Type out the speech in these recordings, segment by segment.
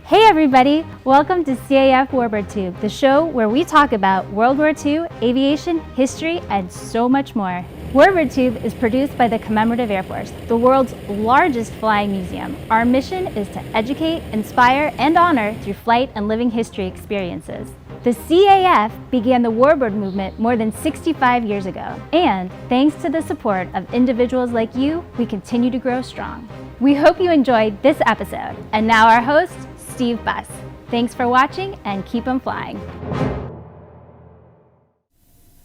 Hey everybody, welcome to CAF Warbird Tube, the show where we talk about World War II, aviation, history, and so much more. Warbird Tube is produced by the Commemorative Air Force, the world's largest flying museum. Our mission is to educate, inspire, and honor through flight and living history experiences. The CAF began the Warbird movement more than 65 years ago, and thanks to the support of individuals like you, we continue to grow strong. We hope you enjoyed this episode, and now our host, Steve Buss. Thanks for watching and keep 'em flying.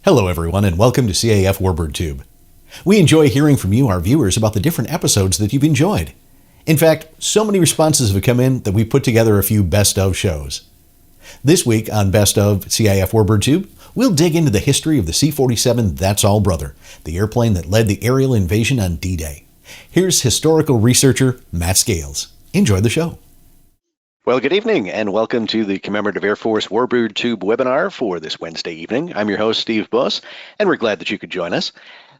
Hello everyone and welcome to CAF Warbird Tube. We enjoy hearing from you, our viewers, about the different episodes that you've enjoyed. In fact, so many responses have come in that we put together a few best of shows. This week on Best of CAF Warbird Tube, we'll dig into the history of the C-47 That's All Brother, the airplane that led the aerial invasion on D-Day. Here's historical researcher Matt Scales. Enjoy the show. Well, good evening and welcome to the Commemorative Air Force Warbird Tube webinar for this Wednesday evening. I'm your host, Steve Buss, and we're glad that you could join us.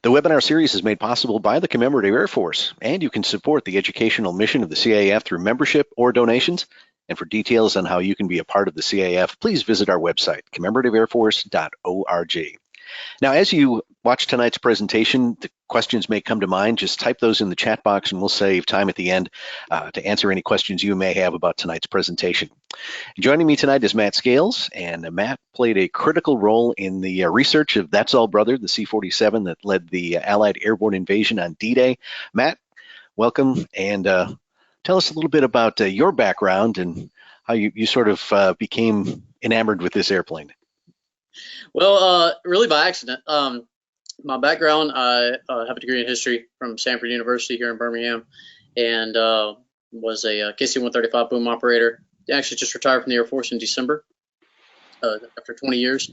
The webinar series is made possible by the Commemorative Air Force, and you can support the educational mission of the CAF through membership or donations. And for details on how you can be a part of the CAF, please visit our website, commemorativeairforce.org. Now, as you watch tonight's presentation, the questions may come to mind. Just type those in the chat box and we'll save time at the end to answer any questions you may have about tonight's presentation. Joining me tonight is Matt Scales, and Matt played a critical role in the research of That's All Brother, the C-47 that led the Allied airborne invasion on D-Day. Matt, welcome, and tell us a little bit about your background and how you sort of became enamored with this airplane. Well, really by accident. My background, I have a degree in history from Stanford University here in Birmingham, and was a KC-135 boom operator. Actually just retired from the Air Force in December after 20 years.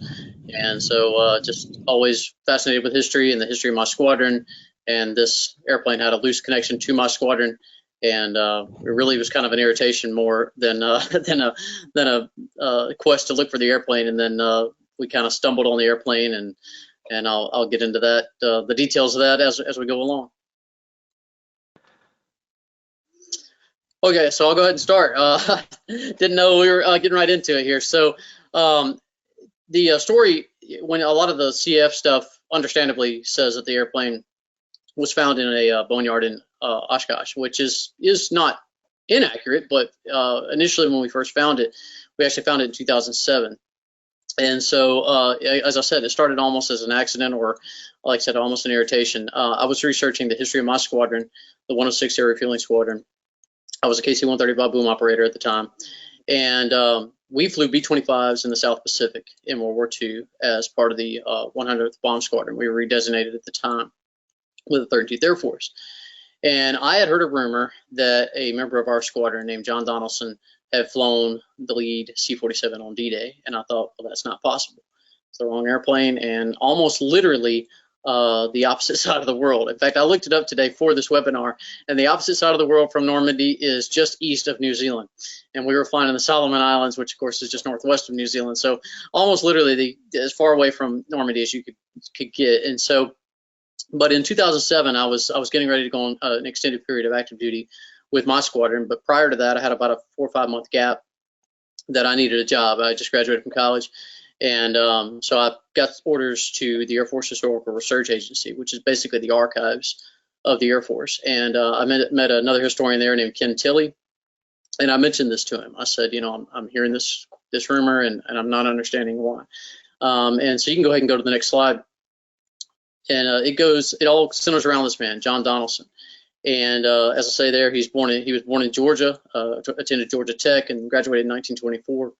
And so just always fascinated with history and the history of my squadron. And this airplane had a loose connection to my squadron. And it really was kind of an irritation more than a quest to look for the airplane. And then we kind of stumbled on the airplane, and I'll get into that, the details of that as we go along. Okay, so I'll go ahead and start. Didn't know we were getting right into it here. So the story, when a lot of the CF stuff understandably says that the airplane was found in a boneyard in Oshkosh, which is not inaccurate, but initially when we first found it, we actually found it in 2007. And so, as I said, it started almost as an accident, or like I said, almost an irritation. I was researching the history of my squadron, the 106 Air Refueling Squadron. I was a KC-135 boom operator at the time. And we flew B-25s in the South Pacific in World War II as part of the 100th Bomb Squadron. We were redesignated at the time with the 13th Air Force. And I had heard a rumor that a member of our squadron named John Donaldson had flown the lead C-47 on D-Day, and I thought, well, that's not possible. It's the wrong airplane, and almost literally the opposite side of the world. In fact, I looked it up today for this webinar, and the opposite side of the world from Normandy is just east of New Zealand, and we were flying in the Solomon Islands, which of course is just northwest of New Zealand, so almost literally as far away from Normandy as you could get. And so, but in 2007, I was getting ready to go on an extended period of active duty with my squadron, but prior to that, I had about a 4 or 5 month gap that I needed a job. I just graduated from college, and so I got orders to the Air Force Historical Research Agency, which is basically the archives of the Air Force. And I met another historian there named Ken Tilley, and I mentioned this to him. I said, you know, I'm hearing this rumor, and I'm not understanding why. And so you can go ahead and go to the next slide. And it all centers around this man, John Donaldson. And as I say there, he was born in Georgia, attended Georgia Tech and graduated in 1924,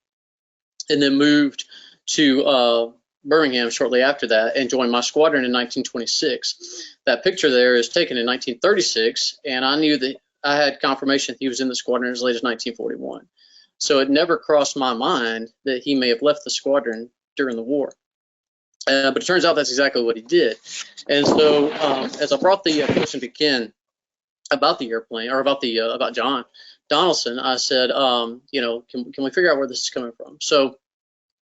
and then moved to Birmingham shortly after that and joined my squadron in 1926. That picture there is taken in 1936, and I knew that I had confirmation he was in the squadron as late as 1941. So it never crossed my mind that he may have left the squadron during the war. But it turns out that's exactly what he did. And so as I brought the question to Ken about the airplane, or about John Donaldson, I said, you know, can we figure out where this is coming from? So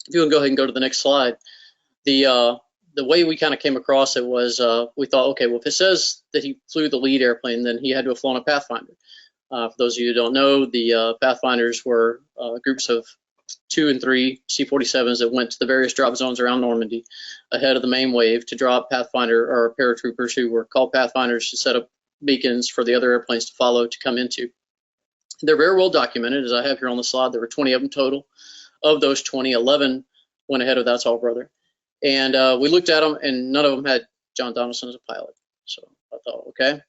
if you can go ahead and go to the next slide. The way we kind of came across it was we thought, okay, well, if it says that he flew the lead airplane, then he had to have flown a Pathfinder. For those of you who don't know, the Pathfinders were groups of 2 and 3 C-47s that went to the various drop zones around Normandy ahead of the main wave to drop Pathfinder or paratroopers who were called Pathfinders to set up beacons for the other airplanes to follow to come into. They're very well documented, as I have here on the slide. There were 20 of them total. Of those 20, 11 went ahead of That's All Brother. And we looked at them, and none of them had John Donaldson as a pilot. So I thought, okay,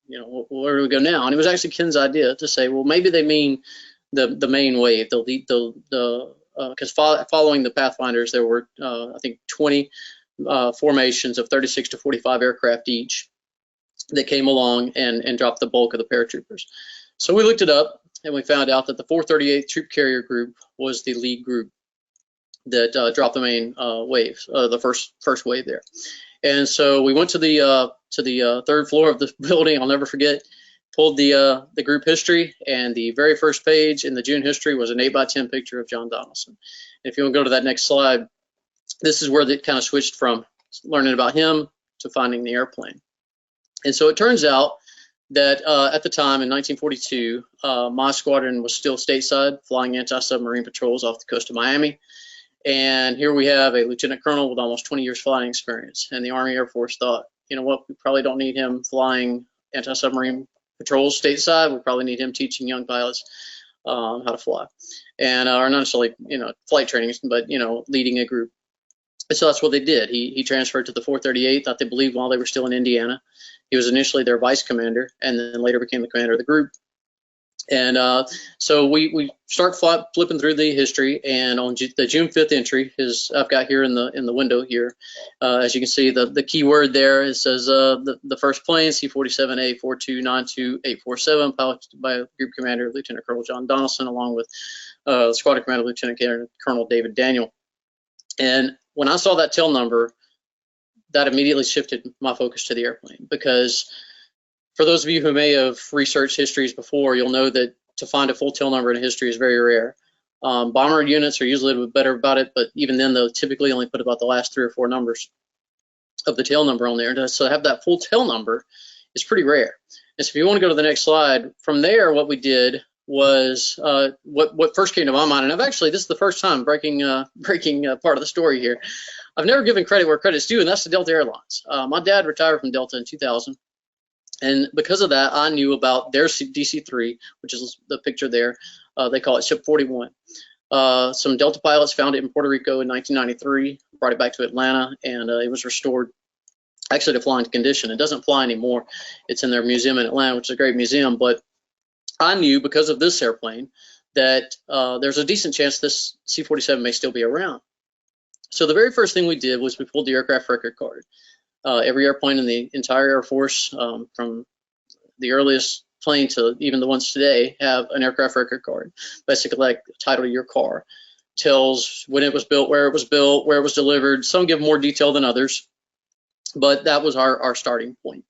you know, where do we go now? And it was actually Ken's idea to say, well, maybe they mean the main wave. Because following the Pathfinders, there were I think 20 formations of 36 to 45 aircraft each that came along and dropped the bulk of the paratroopers. So we looked it up, and we found out that the 438th Troop Carrier Group was the lead group that dropped the main wave, the first wave there. And so we went to the third floor of the building. I'll never forget. Pulled the group history, and the very first page in the June history was an 8x10 picture of John Donaldson. And if you want to go to that next slide, this is where it kind of switched from learning about him to finding the airplane. And so it turns out that at the time in 1942, my squadron was still stateside, flying anti-submarine patrols off the coast of Miami. And here we have a lieutenant colonel with almost 20 years flying experience. And the Army Air Force thought, you know what, we probably don't need him flying anti-submarine patrols stateside. We probably need him teaching young pilots how to fly, and or not necessarily, you know, flight training, but, you know, leading a group. And so that's what they did. He transferred to the 438th, I believe, while they were still in Indiana. He was initially their vice commander, and then later became the commander of the group. And so we start flipping through the history, and on the June 5th entry, I've got here in the window here, as you can see, the key word there, it says the first plane, C-47A 4292847, piloted by Group Commander Lieutenant Colonel John Donaldson, along with Squadron Commander Lieutenant Colonel David Daniel. And when I saw that tail number, that immediately shifted my focus to the airplane, because for those of you who may have researched histories before, you'll know that to find a full tail number in a history is very rare. Bomber units are usually a little bit better about it, but even then, they'll typically only put about the last 3 or 4 numbers of the tail number on there. So to have that full tail number is pretty rare. And so if you want to go to the next slide, from there, what we did was what first came to my mind, and this is the first time breaking part of the story here. I've never given credit where credit's due, and that's to Delta Airlines. My dad retired from Delta in 2000. And because of that, I knew about their DC-3, which is the picture there. They call it Ship 41. Some Delta pilots found it in Puerto Rico in 1993, brought it back to Atlanta, and it was restored actually to flying condition. It doesn't fly anymore. It's in their museum in Atlanta, which is a great museum. But I knew because of this airplane that there's a decent chance this C-47 may still be around. So the very first thing we did was we pulled the aircraft record card. Every airplane in the entire Air Force, from the earliest plane to even the ones today, have an aircraft record card. Basically, like the title of your car. Tells when it was built, where it was delivered. Some give more detail than others, but that was our starting point.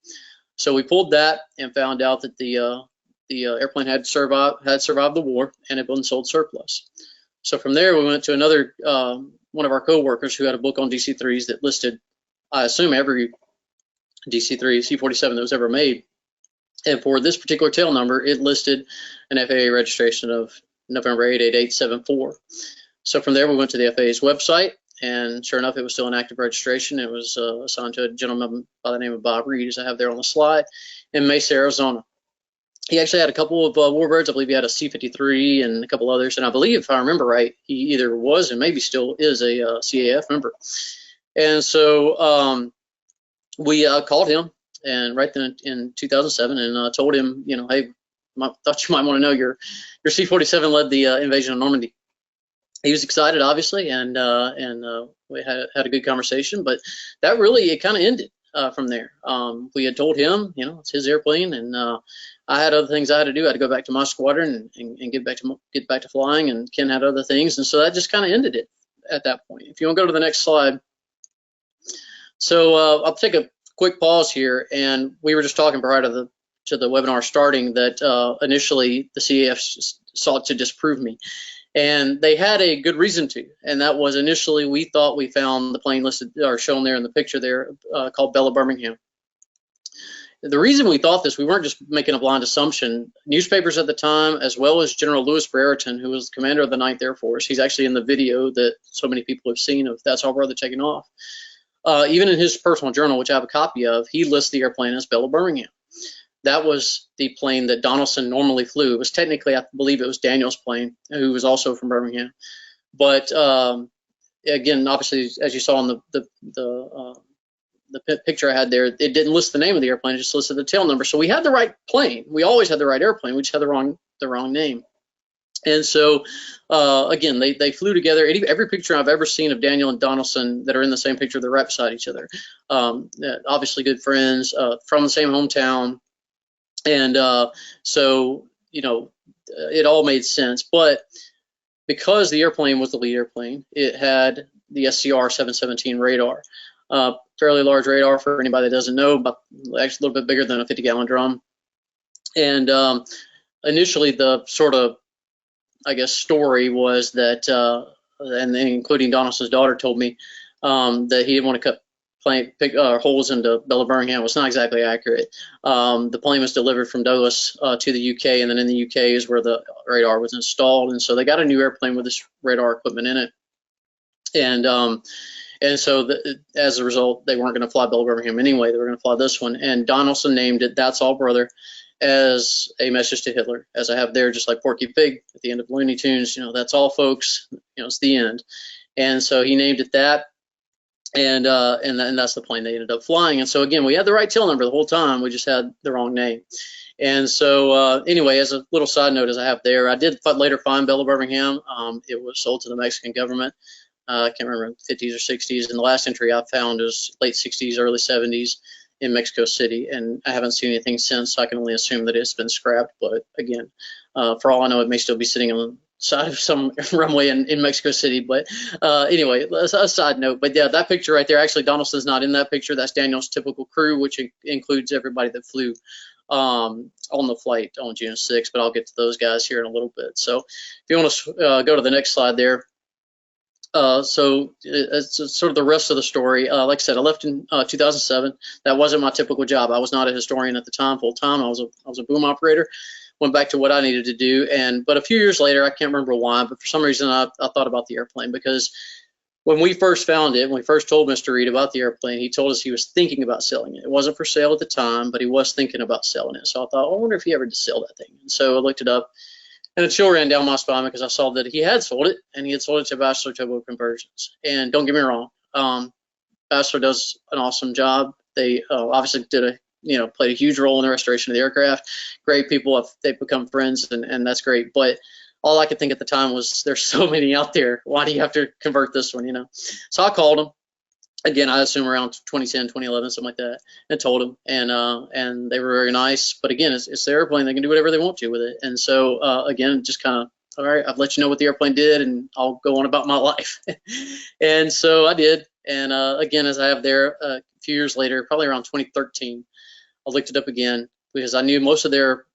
So we pulled that and found out that the airplane had survived the war and had been sold surplus. So from there, we went to another one of our co-workers who had a book on DC-3s that listed, I assume, every DC-3 C-47 that was ever made. And for this particular tail number, it listed an FAA registration of November 88874. So from there, we went to the FAA's website, and sure enough, it was still an active registration. It was assigned to a gentleman by the name of Bob Reed, as I have there on the slide, in Mesa, Arizona. He actually had a couple of Warbirds. I believe he had a C-53 and a couple others. And I believe, if I remember right, he either was and maybe still is a CAF member. And so we called him, and right then in 2007, and told him, you know, hey, thought you might want to know your C-47 led the invasion of Normandy. He was excited, obviously, and we had a good conversation. But that really, it kind of ended from there. We had told him, you know, it's his airplane, and I had other things I had to do. I had to go back to my squadron and get back to flying, and Ken had other things, and so that just kind of ended it at that point. If you want to go to the next slide. So I'll take a quick pause here, and we were just talking prior to the webinar starting that initially the CAF sought to disprove me, and they had a good reason to, and that was initially we thought we found the plane listed or shown there in the picture there called Bella Birmingham. the reason we thought this, we weren't just making a blind assumption. Newspapers at the time, as well as General Louis Brereton, who was commander of the 9th Air Force, he's actually in the video that so many people have seen of That's Our Brother taking off. Even in his personal journal, which I have a copy of, he lists the airplane as Bella Birmingham. That was the plane that Donaldson normally flew. It was technically, I believe it was Daniel's plane, who was also from Birmingham. But again, obviously, as you saw in the picture I had there, it didn't list the name of the airplane, it just listed the tail number. So we had the right plane. We always had the right airplane. We just had the wrong name. And so, again, they flew together. Every picture I've ever seen of Daniel and Donaldson that are in the same picture, they're right beside each other. Obviously good friends, from the same hometown. And so, you know, it all made sense. But because the airplane was the lead airplane, it had the SCR-717 radar. Fairly large radar for anybody that doesn't know, but actually a little bit bigger than a 50-gallon drum. And initially, the sort of, I guess, story was that, and including Donaldson's daughter told me that he didn't want to pick holes into Bella Birmingham. Was not exactly accurate. The plane was delivered from Douglas to the UK, and then in the UK is where the radar was installed. And so they got a new airplane with this radar equipment in it. And so as a result, they weren't going to fly Bella Birmingham anyway. They were going to fly this one. And Donaldson named it That's All Brother as a message to Hitler, as I have there, just like Porky Pig at the end of Looney Tunes. You know, that's all, folks. You know, it's the end. And so he named it that. And that's the plane they ended up flying. And so, again, we had the right tail number the whole time. We just had the wrong name. And so, anyway, as a little side note, as I have there, I did later find Bella Birmingham. It was sold to the Mexican government. I can't remember, 50s or 60s. And the last entry I found is late 60s, early 70s in Mexico City. And I haven't seen anything since, so I can only assume that it's been scrapped. But again, for all I know, it may still be sitting on the side of some runway in Mexico City. But anyway, a side note. But yeah, that picture right there, actually, Donaldson's not in that picture. That's Daniel's typical crew, which includes everybody that flew on the flight on June 6th. But I'll get to those guys here in a little bit. So if you want to go to the next slide there. So it's sort of the rest of the story. Like I said, I left in 2007. That wasn't my typical job. I was not a historian at the time, full time. I was a boom operator. Went back to what I needed to do. But a few years later, I can't remember why, but for some reason I thought about the airplane, because when we first found it, when we first told Mr. Reed about the airplane, he told us he was thinking about selling it. It wasn't for sale at the time, but he was thinking about selling it. So I thought, I wonder if he ever did sell that thing. And so I looked it up. And a chill ran down my spine because I saw that he had sold it, and he had sold it to Bachelor Turbo Conversions. And don't get me wrong, Bachelor does an awesome job. They obviously played a huge role in the restoration of the aircraft. Great people, they've become friends, and that's great. But all I could think at the time was, there's so many out there. Why do you have to convert this one? You know? So I called him. Again, I assume around 2010, 2011, something like that, and told them, and they were very nice. But again, it's their airplane; they can do whatever they want to with it. And so, again, just kind of, all right, I've let you know what the airplane did, and I'll go on about my life. And so I did. And again, as I have there, a few years later, probably around 2013, I looked it up again because I knew most of their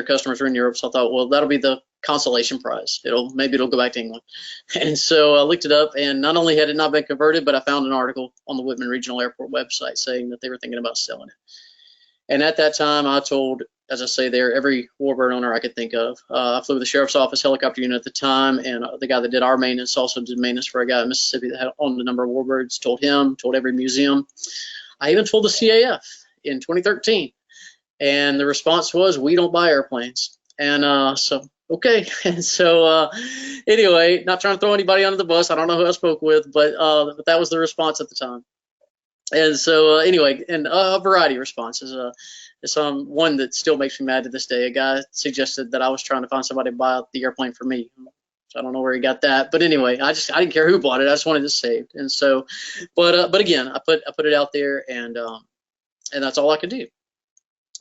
customers were in Europe. So I thought, well, that'll be the consolation prize. Maybe it'll go back to England. And so I looked it up, and not only had it not been converted, but I found an article on the Whitman Regional Airport website saying that they were thinking about selling it. And at that time, I told, as I say there, every Warbird owner I could think of. I flew with the Sheriff's Office helicopter unit at the time, and the guy that did our maintenance also did maintenance for a guy in Mississippi that had owned a number of Warbirds. Told him, told every museum. I even told the CAF in 2013. And the response was, we don't buy airplanes. And so, okay. And so anyway, not trying to throw anybody under the bus. I don't know who I spoke with, but that was the response at the time. And so anyway, and a variety of responses. One that still makes me mad to this day. A guy suggested that I was trying to find somebody to buy the airplane for me. So I don't know where he got that, but anyway, I didn't care who bought it. I just wanted it saved. And so, but again, I put it out there, and that's all I could do.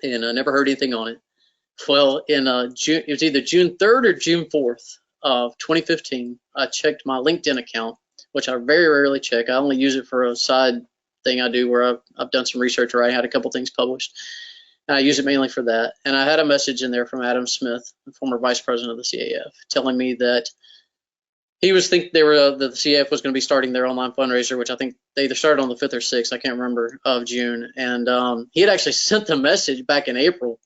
And I never heard anything on it. Well, in June, it was either June 3rd or June 4th of 2015, I checked my LinkedIn account, which I very rarely check. I only use it for a side thing I do where I've done some research, or I had a couple things published. And I use it mainly for that. And I had a message in there from Adam Smith, the former vice president of the CAF, telling me that he was think they were the CAF was going to be starting their online fundraiser, which I think they either started on the 5th or 6th, I can't remember, of June. And he had actually sent the message back in April.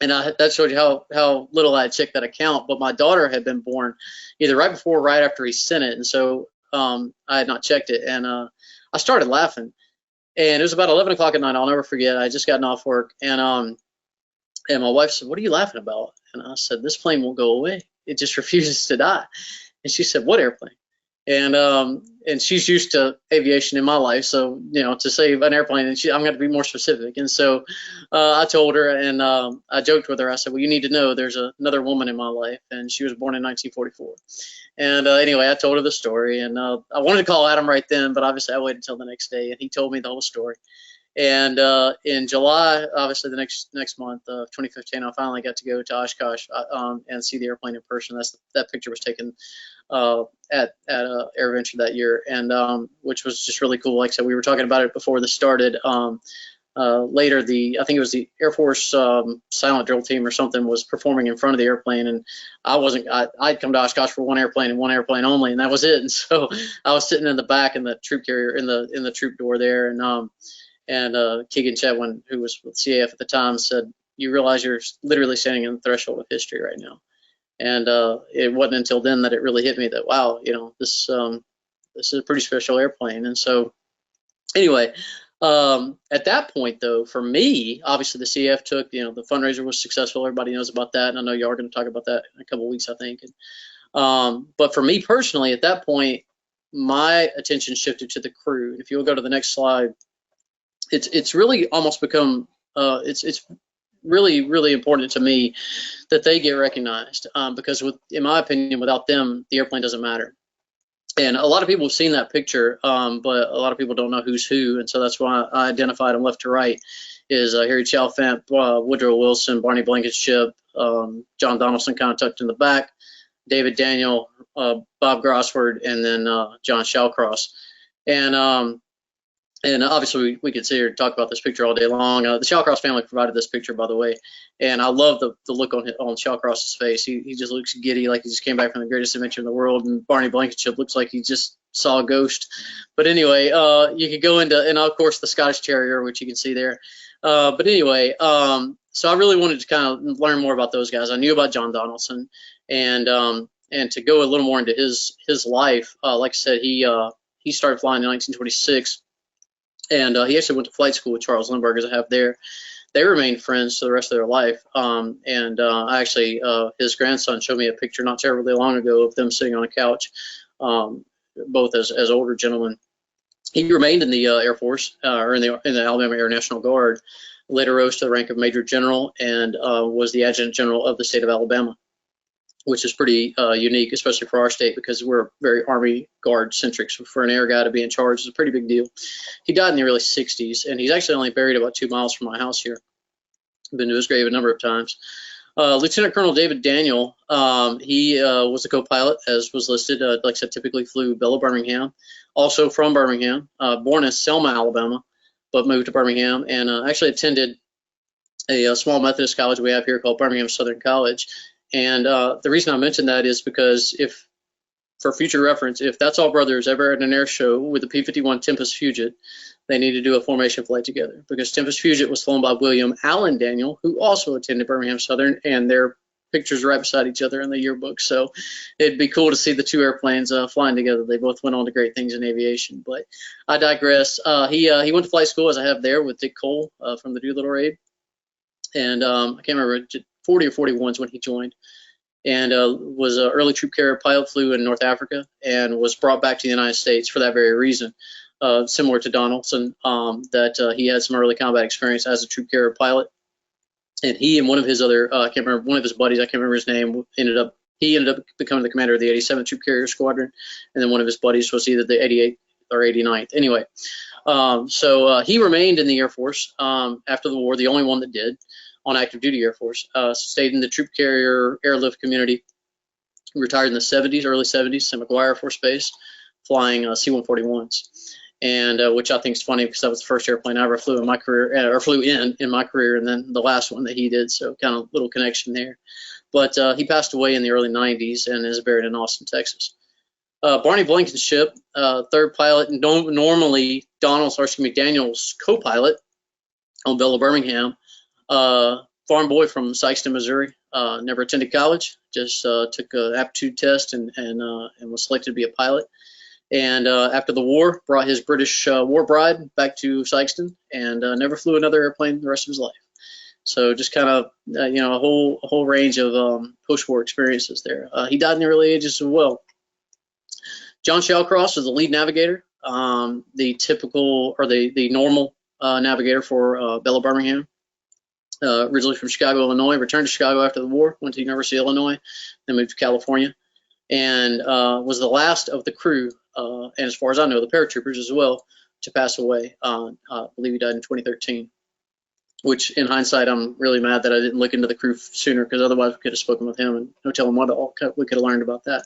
And that showed you how little I had checked that account. But my daughter had been born either right before or right after he sent it. And so I had not checked it. And I started laughing. And it was about 11 o'clock at night. I'll never forget. I had just gotten off work. And my wife said, "What are you laughing about?" And I said, "This plane won't go away. It just refuses to die." And she said, "What airplane?" And she's used to aviation in my life, so to save an airplane, and I'm going to be more specific. And so I told her, and I joked with her. I said, "Well, you need to know there's another woman in my life, and she was born in 1944." And anyway, I told her the story, and I wanted to call Adam right then, but obviously I waited until the next day, and he told me the whole story. And in July, obviously the next month of 2015, I finally got to go to Oshkosh and see the airplane in person. That picture was taken at AirVenture that year, and which was just really cool. Like I said, we were talking about it before this started. Later, I think it was the Air Force silent drill team or something was performing in front of the airplane, and I'd come to Oshkosh for one airplane and one airplane only, and that was it. And so I was sitting in the back in the troop carrier in the troop door there, and Keegan Chetwin, who was with CAF at the time, said, "You realize you're literally standing on the threshold of history right now." And it wasn't until then that it really hit me that, wow, this is a pretty special airplane. And so anyway, at that point, though, for me, obviously the CAF took, the fundraiser was successful. Everybody knows about that. And I know you are going to talk about that in a couple of weeks, I think. And, but for me personally, at that point, my attention shifted to the crew. And if you'll go to the next slide, it's really almost become, it's really, really important to me that they get recognized because in my opinion, without them, the airplane doesn't matter. And a lot of people have seen that picture, but a lot of people don't know who's who. And so that's why I identified them left to right is Harry Chalfant, Woodrow Wilson, Barney Blankenship, John Donaldson kind of tucked in the back, David Daniel, Bob Grossford, and then John Shallcross. And obviously, we could sit here and talk about this picture all day long. The Shallcross family provided this picture, by the way, and I love the look on Shallcross's face. He just looks giddy, like he just came back from the greatest adventure in the world. And Barney Blankenship looks like he just saw a ghost. But anyway, you could go into, and of course, the Scottish Terrier, which you can see there. But anyway, so I really wanted to kind of learn more about those guys. I knew about John Donaldson, and to go a little more into his life. Like I said, he started flying in 1926. And he actually went to flight school with Charles Lindbergh, as I have there. They remained friends for the rest of their life. Actually, his grandson showed me a picture not terribly long ago of them sitting on a couch, both as older gentlemen. He remained in the Air Force, or in the Alabama Air National Guard, later rose to the rank of Major General, and was the Adjutant General of the state of Alabama, which is pretty unique, especially for our state, because we're very Army Guard centric. So for an air guy to be in charge is a pretty big deal. He died in the early 60s, and he's actually only buried about 2 miles from my house here. I've been to his grave a number of times. Lieutenant Colonel David Daniel, he was a co-pilot, as was listed. Like I said, typically flew Bella Birmingham, also from Birmingham, born in Selma, Alabama, but moved to Birmingham, and actually attended a small Methodist college we have here called Birmingham Southern College. And the reason I mention that is because for future reference, if That's All Brothers ever at an air show with the P-51 Tempest Fugit, they need to do a formation flight together, because Tempest Fugit was flown by William Allen Daniel, who also attended Birmingham Southern, and their pictures are right beside each other in the yearbook. So it'd be cool to see the two airplanes flying together. They both went on to great things in aviation, but I digress. He went to flight school, as I have there, with Dick Cole from the Doolittle Raid. And I can't remember, 40 or 41 is when he joined, and was an early troop carrier pilot, flew in North Africa, and was brought back to the United States for that very reason. Similar to Donaldson, that he had some early combat experience as a troop carrier pilot. And he and one of his other, I can't remember, one of his buddies, I can't remember his name, ended up becoming the commander of the 87th Troop Carrier Squadron, and then one of his buddies was either the 88th or 89th. Anyway, so he remained in the Air Force after the war, the only one that did, on active duty Air Force, stayed in the troop carrier airlift community, retired in the 70s, early 70s, St. McGuire Air Force Base, flying C-141s. And which I think is funny, because that was the first airplane I ever flew in my career, or flew in my career, and then the last one that he did, so kind of little connection there. But he passed away in the early 90s and is buried in Austin, Texas. Barney Blankenship, third pilot, normally Daniel's co-pilot on Bella Birmingham. Farm boy from Sikeston, Missouri. Never attended college. Just took an aptitude test and was selected to be a pilot. And after the war, brought his British war bride back to Sikeston, and never flew another airplane the rest of his life. So just kind of a whole range of post-war experiences there. He died in the early ages as well. John Shallcross was the lead navigator, the typical or the normal navigator for Bella Birmingham. Originally from Chicago, Illinois, returned to Chicago after the war, went to the University of Illinois, then moved to California, and was the last of the crew, and as far as I know, the paratroopers as well, to pass away. I believe he died in 2013, which in hindsight, I'm really mad that I didn't look into the crew sooner, because otherwise we could have spoken with him and no telling what we could have learned about that.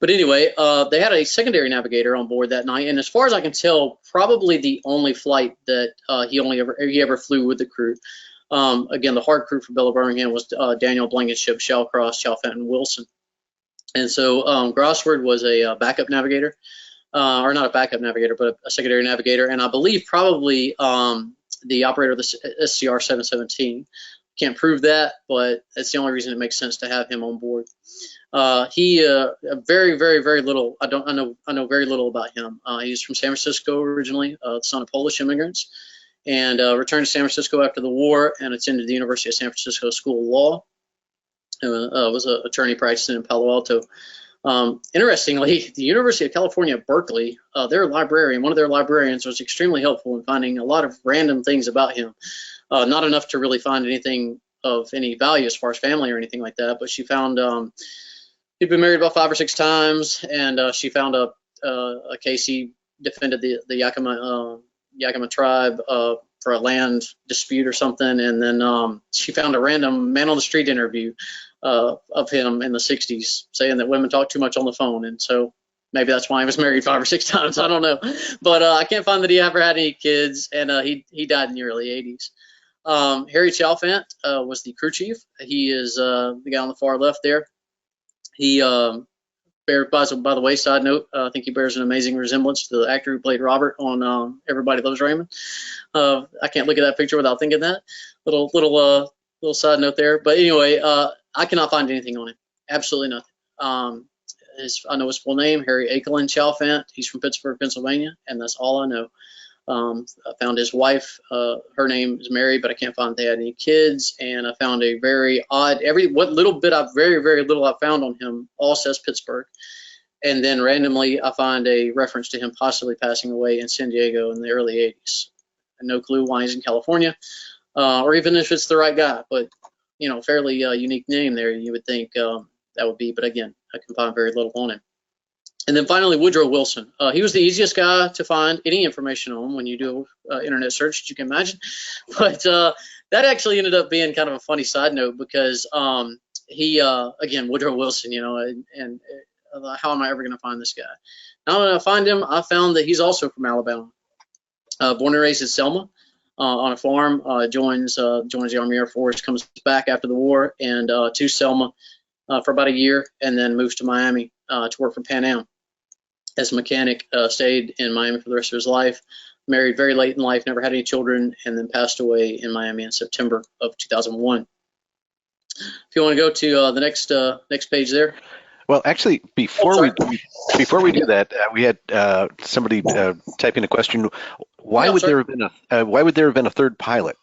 But anyway, they had a secondary navigator on board that night, and as far as I can tell, probably the only flight that he ever flew with the crew. Again, the hard crew for Bella Birmingham was Daniel Blankenship, Shallcross, Chalfant, and Wilson. And so Grossford was a backup navigator, or not a backup navigator, but a secondary navigator, and I believe probably the operator of the SCR-717. Can't prove that, but that's the only reason it makes sense to have him on board. He very, very, very little. I know very little about him. He's from San Francisco originally, the son of Polish immigrants, and returned to San Francisco after the war and attended the University of San Francisco School of Law. Was an attorney practicing in Palo Alto. Interestingly, the University of California, Berkeley, their librarian, one of their librarians, was extremely helpful in finding a lot of random things about him. Not enough to really find anything of any value as far as family or anything like that, but she found he'd been married about 5 or 6 times, and she found a case he defended the Yakima tribe for a land dispute or something, and then she found a random man on the street interview of him in the 60s saying that women talk too much on the phone, and so maybe that's why he was married 5 or 6 times. I don't know, but I can't find that he ever had any kids, and he died in the early 80s. Harry Chalfant was the crew chief. He is the guy on the far left there. He by the way, side note, I think he bears an amazing resemblance to the actor who played Robert on Everybody Loves Raymond. I can't look at that picture without thinking that. Little side note there. But anyway, I cannot find anything on him. Absolutely nothing. I know his full name, Harry Akelin Chalfant. He's from Pittsburgh, Pennsylvania, and that's all I know. I found his wife. Her name is Mary, but I can't find if they had any kids. And I found a very odd. Very little I found on him all says Pittsburgh. And then randomly, I find a reference to him possibly passing away in San Diego in the early 80s. No clue why he's in California, or even if it's the right guy. But fairly unique name there. You would think that would be, but again, I can find very little on him. And then finally, Woodrow Wilson. He was the easiest guy to find any information on when you do internet search, as you can imagine. But that actually ended up being kind of a funny side note, because again, Woodrow Wilson, and how am I ever going to find this guy? Now that I find him, I found that he's also from Alabama. Born and raised in Selma on a farm, joins the Army Air Force, comes back after the war, and to Selma for about a year, and then moves to Miami to work for Pan Am as a mechanic. Stayed in Miami for the rest of his life. Married very late in life, never had any children, and then passed away in Miami in September of 2001. If you want to go to the next page there. Well, actually, before we do that, we had somebody typing a question. Why would there have been a third pilot?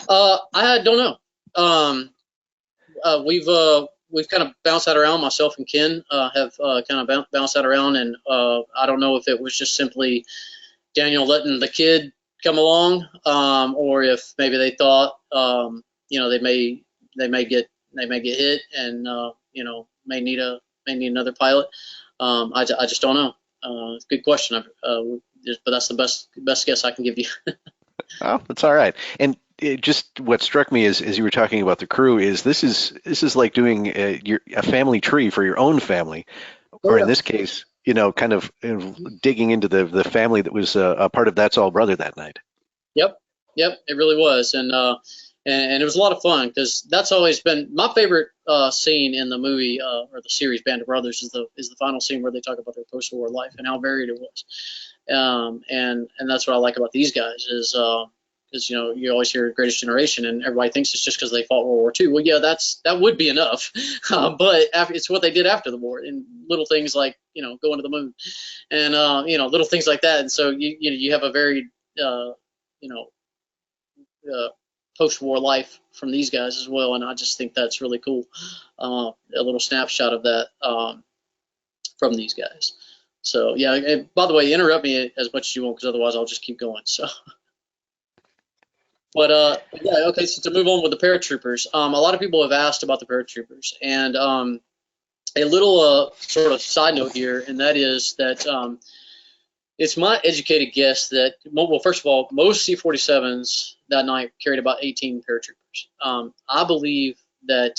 I don't know. We've kind of bounced that around. Myself and Ken have kind of bounced that around, and I don't know if it was just simply Daniel letting the kid come along, or if maybe they thought they may get hit and may need another pilot. I just don't know. Good question. But that's the best guess I can give you. Oh, that's all right. And just what struck me as you were talking about the crew is this is like doing a family tree for your own family, or in this case, kind of digging into the family that was a part of That's All Brother that night. Yep, it really was. And and it was a lot of fun because that's always been my favorite scene in the movie or the series Band of Brothers is the final scene where they talk about their post-war life and how varied it was. And that's what I like about these guys is you always hear Greatest Generation and everybody thinks it's just because they fought World War II. Well, yeah, that would be enough, but it's what they did after the war and little things like going to the moon and little things like that. And so you have a very post-war life from these guys as well, and I just think that's really cool. A little snapshot of that from these guys. So yeah, and by the way, interrupt me as much as you want because otherwise I'll just keep going. So, but yeah, okay. So to move on with the paratroopers, a lot of people have asked about the paratroopers, and a little sort of side note here, and that is that it's my educated guess that, well, first of all, most C-47s that night carried about 18 paratroopers. I believe that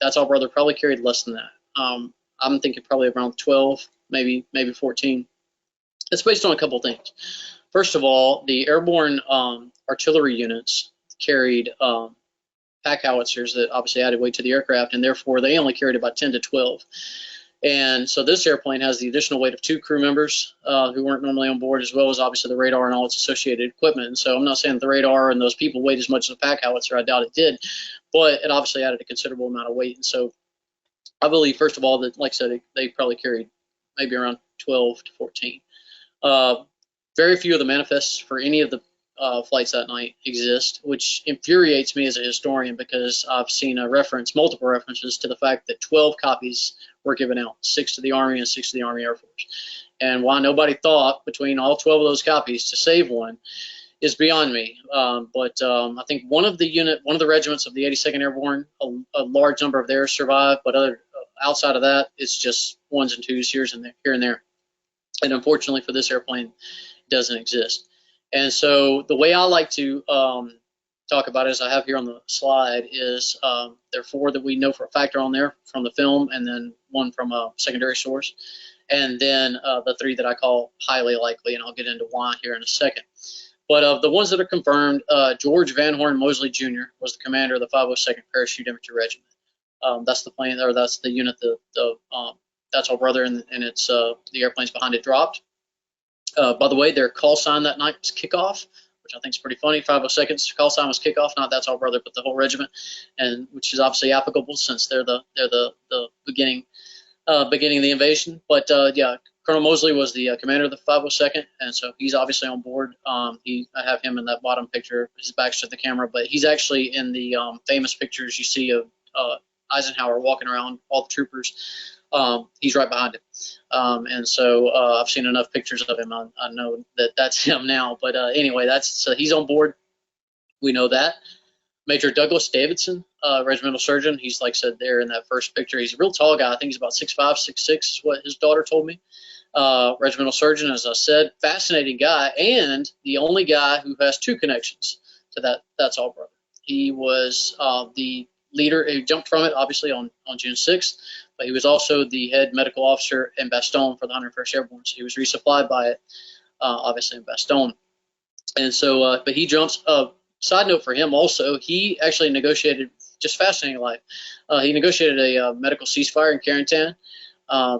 That's All Brother probably carried less than that. I'm thinking probably around 12, maybe 14. It's based on a couple things. First of all, the airborne artillery units carried pack howitzers that obviously added weight to the aircraft, and therefore they only carried about 10 to 12. And so this airplane has the additional weight of 2 crew members who weren't normally on board, as well as obviously the radar and all its associated equipment. And so I'm not saying the radar and those people weighed as much as a pack howitzer. I doubt it did, but it obviously added a considerable amount of weight. And so I believe, first of all, that, like I said, they probably carried maybe around 12 to 14. Very few of the manifests for any of the flights that night exist, which infuriates me as a historian because I've seen multiple references to the fact that 12 copies were given out, 6 to the Army and 6 to the Army Air Force. And why nobody thought between all 12 of those copies to save one is beyond me. But I think one of the regiments of the 82nd Airborne, a large number of theirs survived, but outside of that, it's just 1s and 2s here and there. And unfortunately for this airplane, it doesn't exist. And so the way I like to talk about it, as I have here on the slide, is there are 4 that we know for a fact are on there from the film, and then 1 from a secondary source, and then the 3 that I call highly likely, and I'll get into why here in a second. But of the ones that are confirmed, George Van Horn Mosley Jr. was the commander of the 502nd Parachute Infantry Regiment. That's the plane, or that's the unit That's All Brother, and it's the airplanes behind it dropped. By the way, their call sign that night was Kickoff, which I think is pretty funny. 502nd's call sign was Kickoff, not That's All Brother, but the whole regiment, and which is obviously applicable since they're the beginning of the invasion. But yeah, Colonel Mosley was the commander of the 502nd, and so he's obviously on board. I have him in that bottom picture. His back's to the camera, but he's actually in the famous pictures you see of Eisenhower walking around all the troopers. He's right behind him. And so I've seen enough pictures of him. I know that that's him now. But anyway, he's on board. We know that. Major Douglas Davidson, regimental surgeon. He's, like I said, there in that first picture. He's a real tall guy. I think he's about 6'5", 6'6", is what his daughter told me. Regimental surgeon, as I said, fascinating guy, and the only guy who has 2 connections to That's All Brother. He was the leader. He jumped from it, obviously, on June 6th, but he was also the head medical officer in Bastogne for the 101st Airborne. So he was resupplied by it, obviously, in Bastogne. And so, but he jumps. Side note for him also, he actually negotiated, just fascinating life. He negotiated a medical ceasefire in Carentan.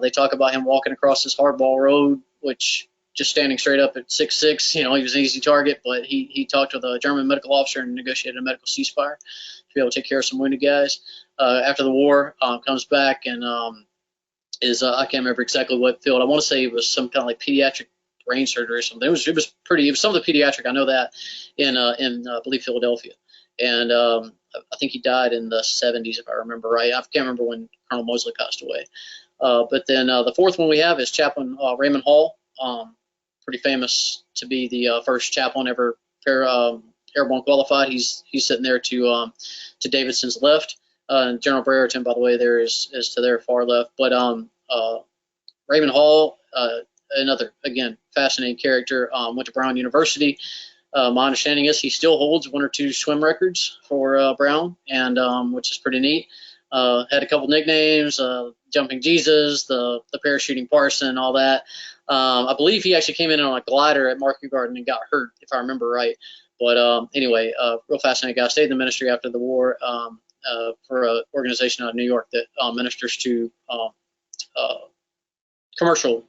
They talk about him walking across this hardball road, which just standing straight up at 6'6", he was an easy target, but he talked with a German medical officer and negotiated a medical ceasefire to be able to take care of some wounded guys. After the war, comes back and I can't remember exactly what field. I want to say it was some kind of like pediatric brain surgery or something. It was some of the pediatric. I know that in I believe Philadelphia, and I think he died in the 70s if I remember right. I can't remember when Colonel Mosley passed away. But then the 4th one we have is Chaplain Raymond Hall, pretty famous to be the first chaplain ever airborne qualified. He's sitting there to Davidson's left. General Brereton, by the way, there is to their far left. But Raymond Hall, another, again, fascinating character, went to Brown University. My understanding is he still holds 1 or 2 swim records for Brown, and which is pretty neat. Had a couple nicknames, Jumping Jesus, the Parachuting Parson, all that. I believe he actually came in on a glider at Market Garden and got hurt, if I remember right. But anyway, real fascinating guy. Stayed in the ministry after the war for an organization out of New York that ministers to commercial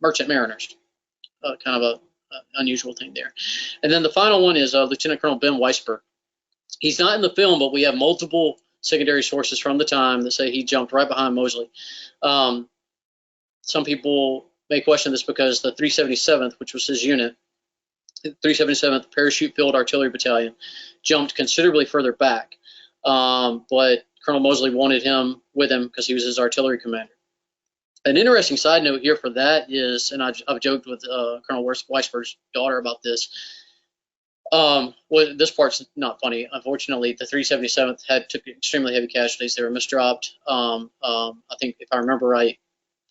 merchant mariners. Kind of a unusual thing there. And then the final one is Lieutenant Colonel Ben Weisberg. He's not in the film, but we have multiple secondary sources from the time that say he jumped right behind Mosley. Some people may question this because the 377th, which was his unit, 377th Parachute Field Artillery Battalion, jumped considerably further back. But Colonel Mosley wanted him with him because he was his artillery commander. An interesting side note here for that is, and I've joked with Colonel Weisberg's daughter about this. Well, this part's not funny. Unfortunately, the 377th took extremely heavy casualties. They were misdropped. I think, if I remember right,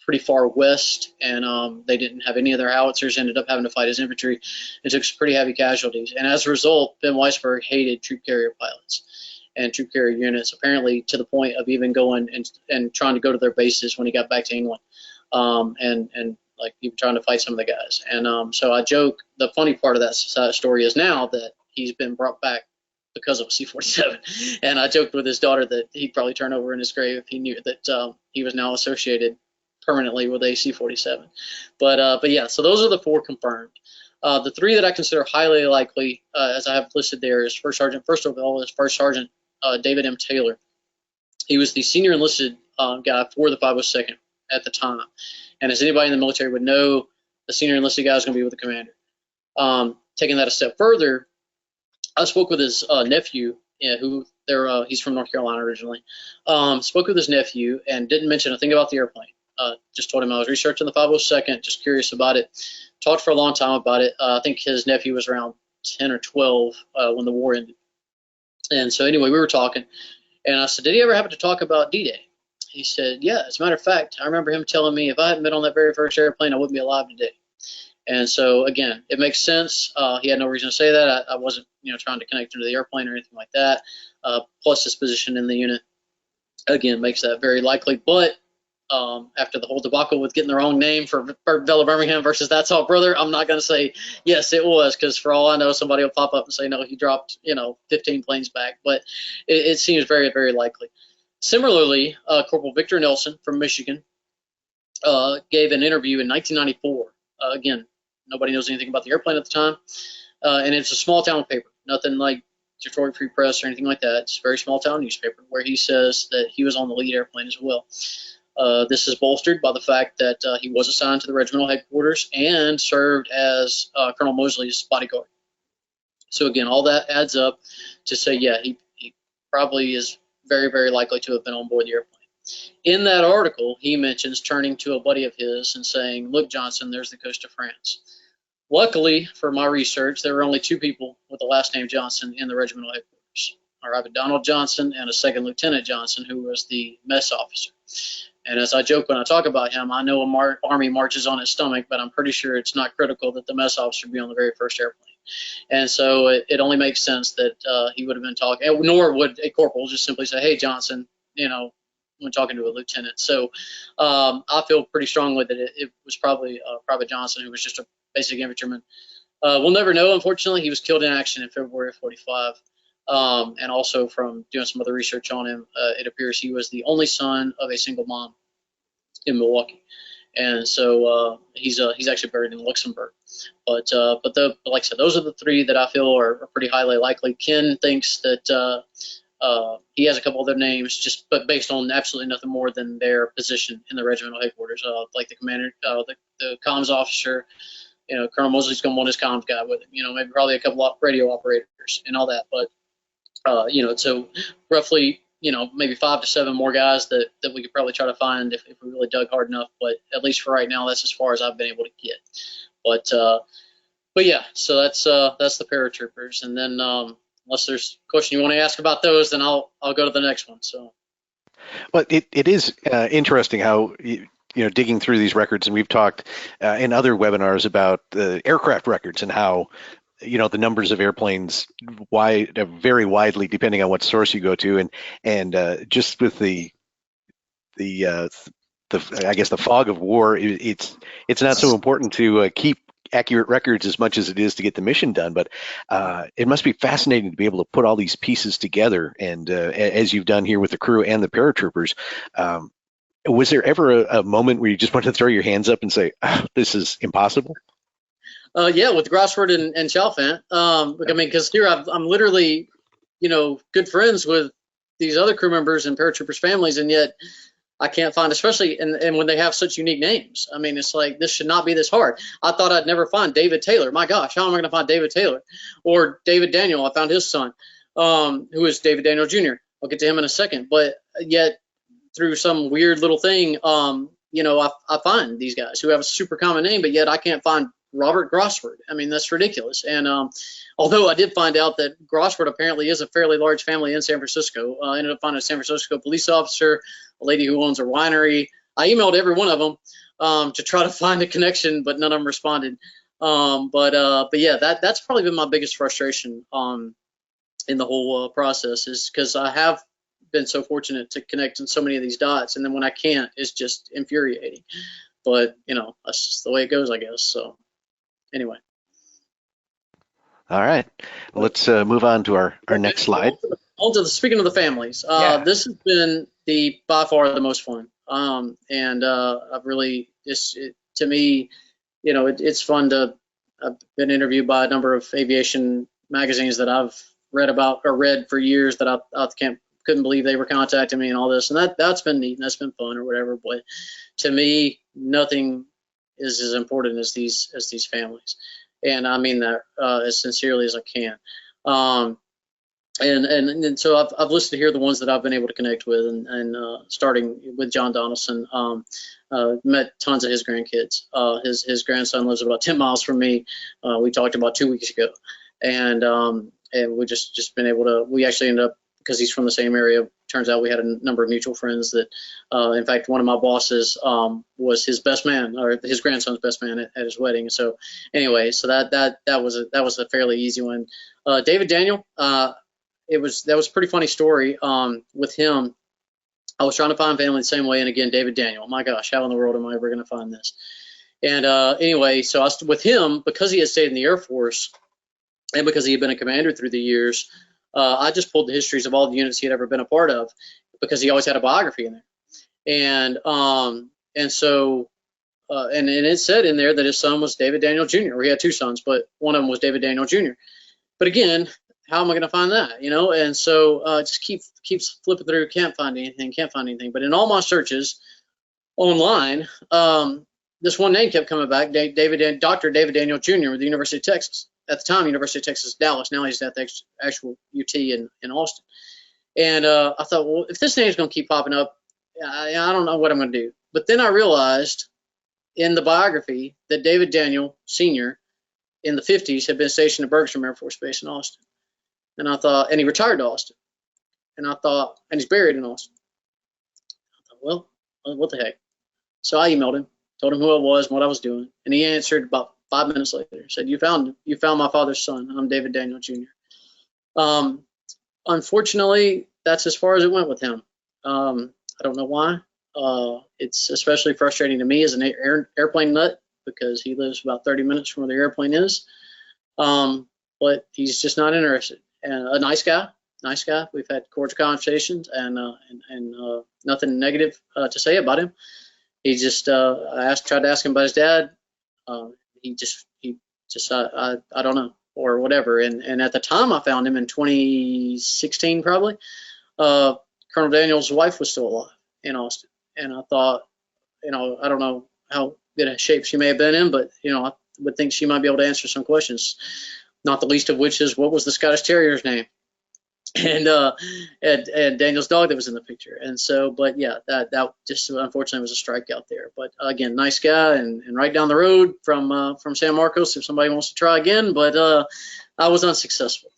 pretty far west, and they didn't have any of their howitzers. Ended up having to fight as infantry, and took some pretty heavy casualties. And as a result, Ben Weisberg hated troop carrier pilots and troop carrier units, apparently to the point of even going and trying to go to their bases when he got back to England, and like even trying to fight some of the guys. And so I joke, the funny part of that story is now that he's been brought back because of a C-47. And I joked with his daughter that he'd probably turn over in his grave if he knew that he was now associated permanently with a C-47. But yeah, so those are the 4 confirmed. The 3 that I consider highly likely, as I have listed there, is First Sergeant David M. Taylor. He was the senior enlisted guy for the 502nd at the time. And as anybody in the military would know, the senior enlisted guy is going to be with the commander. Taking that a step further, I spoke with his nephew, he's from North Carolina originally. Spoke with his nephew and didn't mention a thing about the airplane. Just told him I was researching the 502nd, just curious about it. Talked for a long time about it. I think his nephew was around 10 or 12 when the war ended. And so anyway, we were talking, and I said, did he ever happen to talk about D-Day? He said, yeah, as a matter of fact, I remember him telling me if I hadn't been on that very first airplane, I wouldn't be alive today. And so, again, it makes sense. He had no reason to say that. I wasn't, trying to connect him to the airplane or anything like that. Plus his position in the unit, again, makes that very likely. But after the whole debacle with getting the wrong name for Bella Birmingham versus That's All Brother, I'm not going to say, yes, it was, because for all I know, somebody will pop up and say, no, he dropped, 15 planes back. But it seems very, very likely. Similarly, Corporal Victor Nelson from Michigan gave an interview in 1994. Again, nobody knows anything about the airplane at the time. And it's a small town paper, nothing like Detroit Free Press or anything like that. It's a very small town newspaper where he says that he was on the lead airplane as well. This is bolstered by the fact that he was assigned to the regimental headquarters and served as Colonel Mosley's bodyguard. So again, all that adds up to say, yeah, he probably is very, very likely to have been on board the airplane. In that article, he mentions turning to a buddy of his and saying, look, Johnson, there's the coast of France. Luckily, for my research, there were only 2 people with the last name Johnson in the regimental headquarters. Private Donald Johnson and a 2nd Lieutenant Johnson, who was the mess officer. And as I joke when I talk about him, I know Army marches on its stomach, but I'm pretty sure it's not critical that the mess officer be on the very first airplane. And so it only makes sense that he would have been talking, nor would a corporal just simply say, hey, Johnson, when talking to a lieutenant. So I feel pretty strongly that it was probably Private Johnson, who was just a basic infantryman. We'll never know, unfortunately. He was killed in action in February of 45. And also from doing some other research on him, it appears he was the only son of a single mom in Milwaukee. And so he's actually buried in Luxembourg. But like I said, those are the 3 that I feel are pretty highly likely. Ken thinks that he has a couple other names, but based on absolutely nothing more than their position in the regimental headquarters, like the commander, the comms officer. Colonel Mosley's going to want his comms guy with him. Maybe probably a couple of radio operators and all that. But so roughly, maybe 5 to 7 more guys that we could probably try to find if we really dug hard enough. But at least for right now, that's as far as I've been able to get. But yeah, so that's the paratroopers. And then unless there's a question you want to ask about those, then I'll go to the next one. So. Well, it is interesting how digging through these records, and we've talked in other webinars about the aircraft records and how the numbers of airplanes vary widely depending on what source you go to, and just with the I guess the fog of war, it's not so important to keep accurate records as much as it is to get the mission done. But it must be fascinating to be able to put all these pieces together. And as you've done here with the crew and the paratroopers, was there ever a moment where you just want to throw your hands up and say, this is impossible? Yeah, with Grossford and Chalfant. I mean, because here I'm literally, good friends with these other crew members and paratroopers' families, and yet I can't find, especially and when they have such unique names. I mean, it's like, this should not be this hard. I thought I'd never find David Taylor. My gosh, how am I going to find David Taylor? Or David Daniel. I found his son, who is David Daniel Jr. I'll get to him in a second. But yet, through some weird little thing, I find these guys who have a super common name, but yet I can't find Robert Grossford. I mean, that's ridiculous. And although I did find out that Grossford apparently is a fairly large family in San Francisco, I ended up finding a San Francisco police officer, a lady who owns a winery. I emailed every one of them to try to find a connection, but none of them responded. But yeah, that's probably been my biggest frustration in the whole process, is because I have been so fortunate to connect in so many of these dots, and then when I can't, it's just infuriating. But that's just the way it goes, I guess. So anyway. All right, let's move on to our next slide. Speaking of the families, this has been by far the most fun. And I've really, to me, it's fun to. I've been interviewed by a number of aviation magazines that I've read for years that I couldn't believe they were contacting me and all this, and that's been neat and that's been fun or whatever. But to me, nothing is as important as these families, and I mean that as sincerely as I can. And so I've listed here the ones that I've been able to connect with, and starting with John Donaldson, met tons of his grandkids. His grandson lives about 10 miles from me. We talked about 2 weeks ago, and we just been able to. We actually ended up, because he's from the same area. Turns out we had a number of mutual friends that, in fact, one of my bosses was his best man, or his grandson's best man at his wedding. So anyway, so that was a fairly easy one. David Daniel, that was a pretty funny story with him. I was trying to find family the same way, and again, David Daniel. My gosh, how in the world am I ever going to find this? And anyway, so I was with him because he had stayed in the Air Force, and because he had been a commander through the years. I just pulled the histories of all the units he had ever been a part of, because he always had a biography in there. And so it said in there that his son was David Daniel Jr. He had two sons, but one of them was David Daniel Jr. But again, how am I going to find that? And so just keeps flipping through, can't find anything. But in all my searches online, this one name kept coming back, Dr. David Daniel Jr. with the University of Texas. At the time, University of Texas, Dallas. Now he's at the actual UT in Austin. And I thought, well, if this name's going to keep popping up, I don't know what I'm going to do. But then I realized in the biography that David Daniel Sr. in the 50s had been stationed at Bergstrom Air Force Base in Austin. And I thought, and he retired to Austin. And I thought, and he's buried in Austin. I thought, well, what the heck? So I emailed him, told him who I was and what I was doing. And he answered about 5 minutes later, said, you found my father's son. I'm David Daniel Jr. Unfortunately, that's as far as it went with him. I don't know why. It's especially frustrating to me as an airplane nut, because he lives about 30 minutes from where the airplane is. But he's just not interested. And a nice guy. We've had cordial conversations, and nothing negative to say about him. He just I tried to ask him about his dad. He just I don't know, or whatever. And at the time I found him in 2016 probably, Colonel Daniel's wife was still alive in Austin. And I thought, I don't know how good a shape she may have been in, but I would think she might be able to answer some questions, not the least of which is, what was the Scottish Terrier's name? And Daniel's dog that was in the picture. And so, but yeah, that just unfortunately was a strikeout there. But again, nice guy, and right down the road from San Marcos if somebody wants to try again. But I was unsuccessful.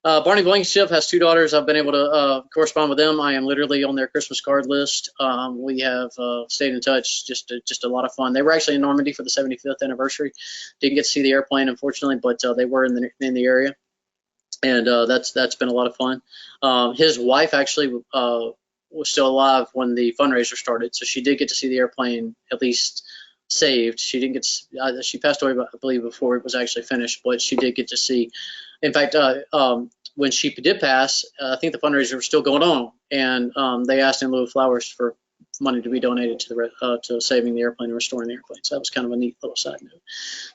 Barney Blankenship has two daughters. I've been able to correspond with them. I am literally on their Christmas card list. We have stayed in touch. Just a lot of fun. They were actually in Normandy for the 75th anniversary. Didn't get to see the airplane, unfortunately, but they were in the area. And that's been a lot of fun. His wife actually was still alive when the fundraiser started, so she did get to see the airplane at least saved. She didn't get. She passed away, I believe, before it was actually finished, but she did get to see. In fact, when she did pass, I think the fundraiser was still going on, and they asked in lieu of flowers for money to be donated to saving the airplane and restoring the airplane. So that was kind of a neat little side note.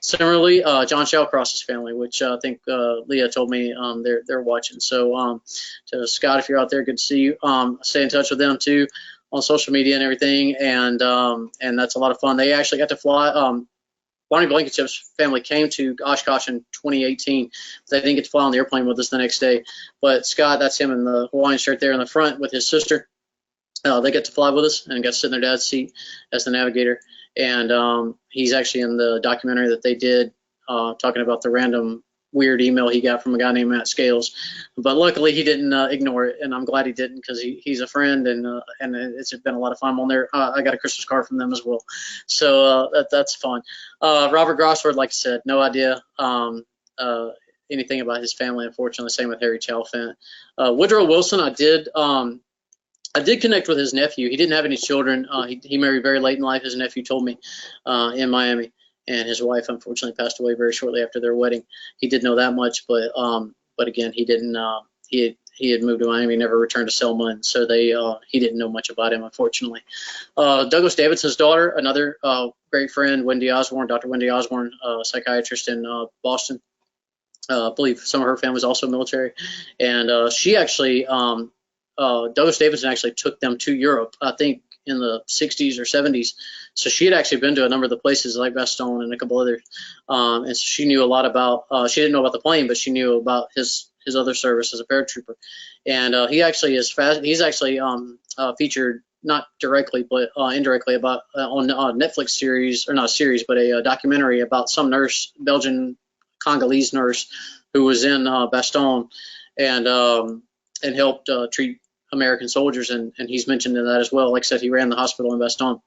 Similarly, John Shallcross's family, which I think Leah told me they're watching. So to Scott, if you're out there, good to see you. Stay in touch with them too on social media and everything, and that's a lot of fun. They actually got to fly. Barney Blankenship's family came to Oshkosh in 2018. They didn't get to fly on the airplane with us the next day. But Scott, that's him in the Hawaiian shirt there in the front with his sister. They got to fly with us and got to sit in their dad's seat as the navigator. And he's actually in the documentary that they did talking about the random weird email he got from a guy named Matt Scales. But luckily he didn't ignore it, and I'm glad he didn't, because he's a friend, and it's been a lot of fun on there. I got a Christmas card from them as well. So that's fun. Robert Grossford, like I said, no idea anything about his family, unfortunately. Same with Harry Chalfant. Woodrow Wilson, I did connect with his nephew. He didn't have any children. He married very late in life, his nephew told me, in Miami. And his wife unfortunately passed away very shortly after their wedding. He did know that much, but again, he didn't. He had moved to Miami, never returned to Selma, and so he didn't know much about him, unfortunately. Douglas Davidson's daughter, another great friend, Wendy Osborne, Dr. Wendy Osborne, psychiatrist in Boston. I believe some of her family is also military, and she actually, Douglas Davidson actually took them to Europe, I think, in the 60s or 70s. So she had actually been to a number of the places like Bastogne and a couple others. And so she knew a lot about, she didn't know about the plane, but she knew about his other service as a paratrooper. And he actually is he's actually featured, not directly, but indirectly, about on a Netflix series, or not a series, but a documentary about some nurse, Belgian Congolese nurse, who was in Bastogne and helped treat American soldiers, and he's mentioned in that as well. Like I said, he ran the hospital in Bastogne.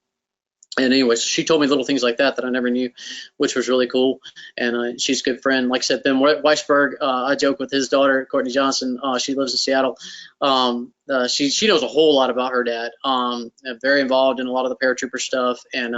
And anyways, she told me little things like that I never knew, which was really cool. And she's a good friend. Like I said, Ben Weisberg, I joke with his daughter, Courtney Johnson. She lives in Seattle. She knows a whole lot about her dad. Very involved in a lot of the paratrooper stuff, and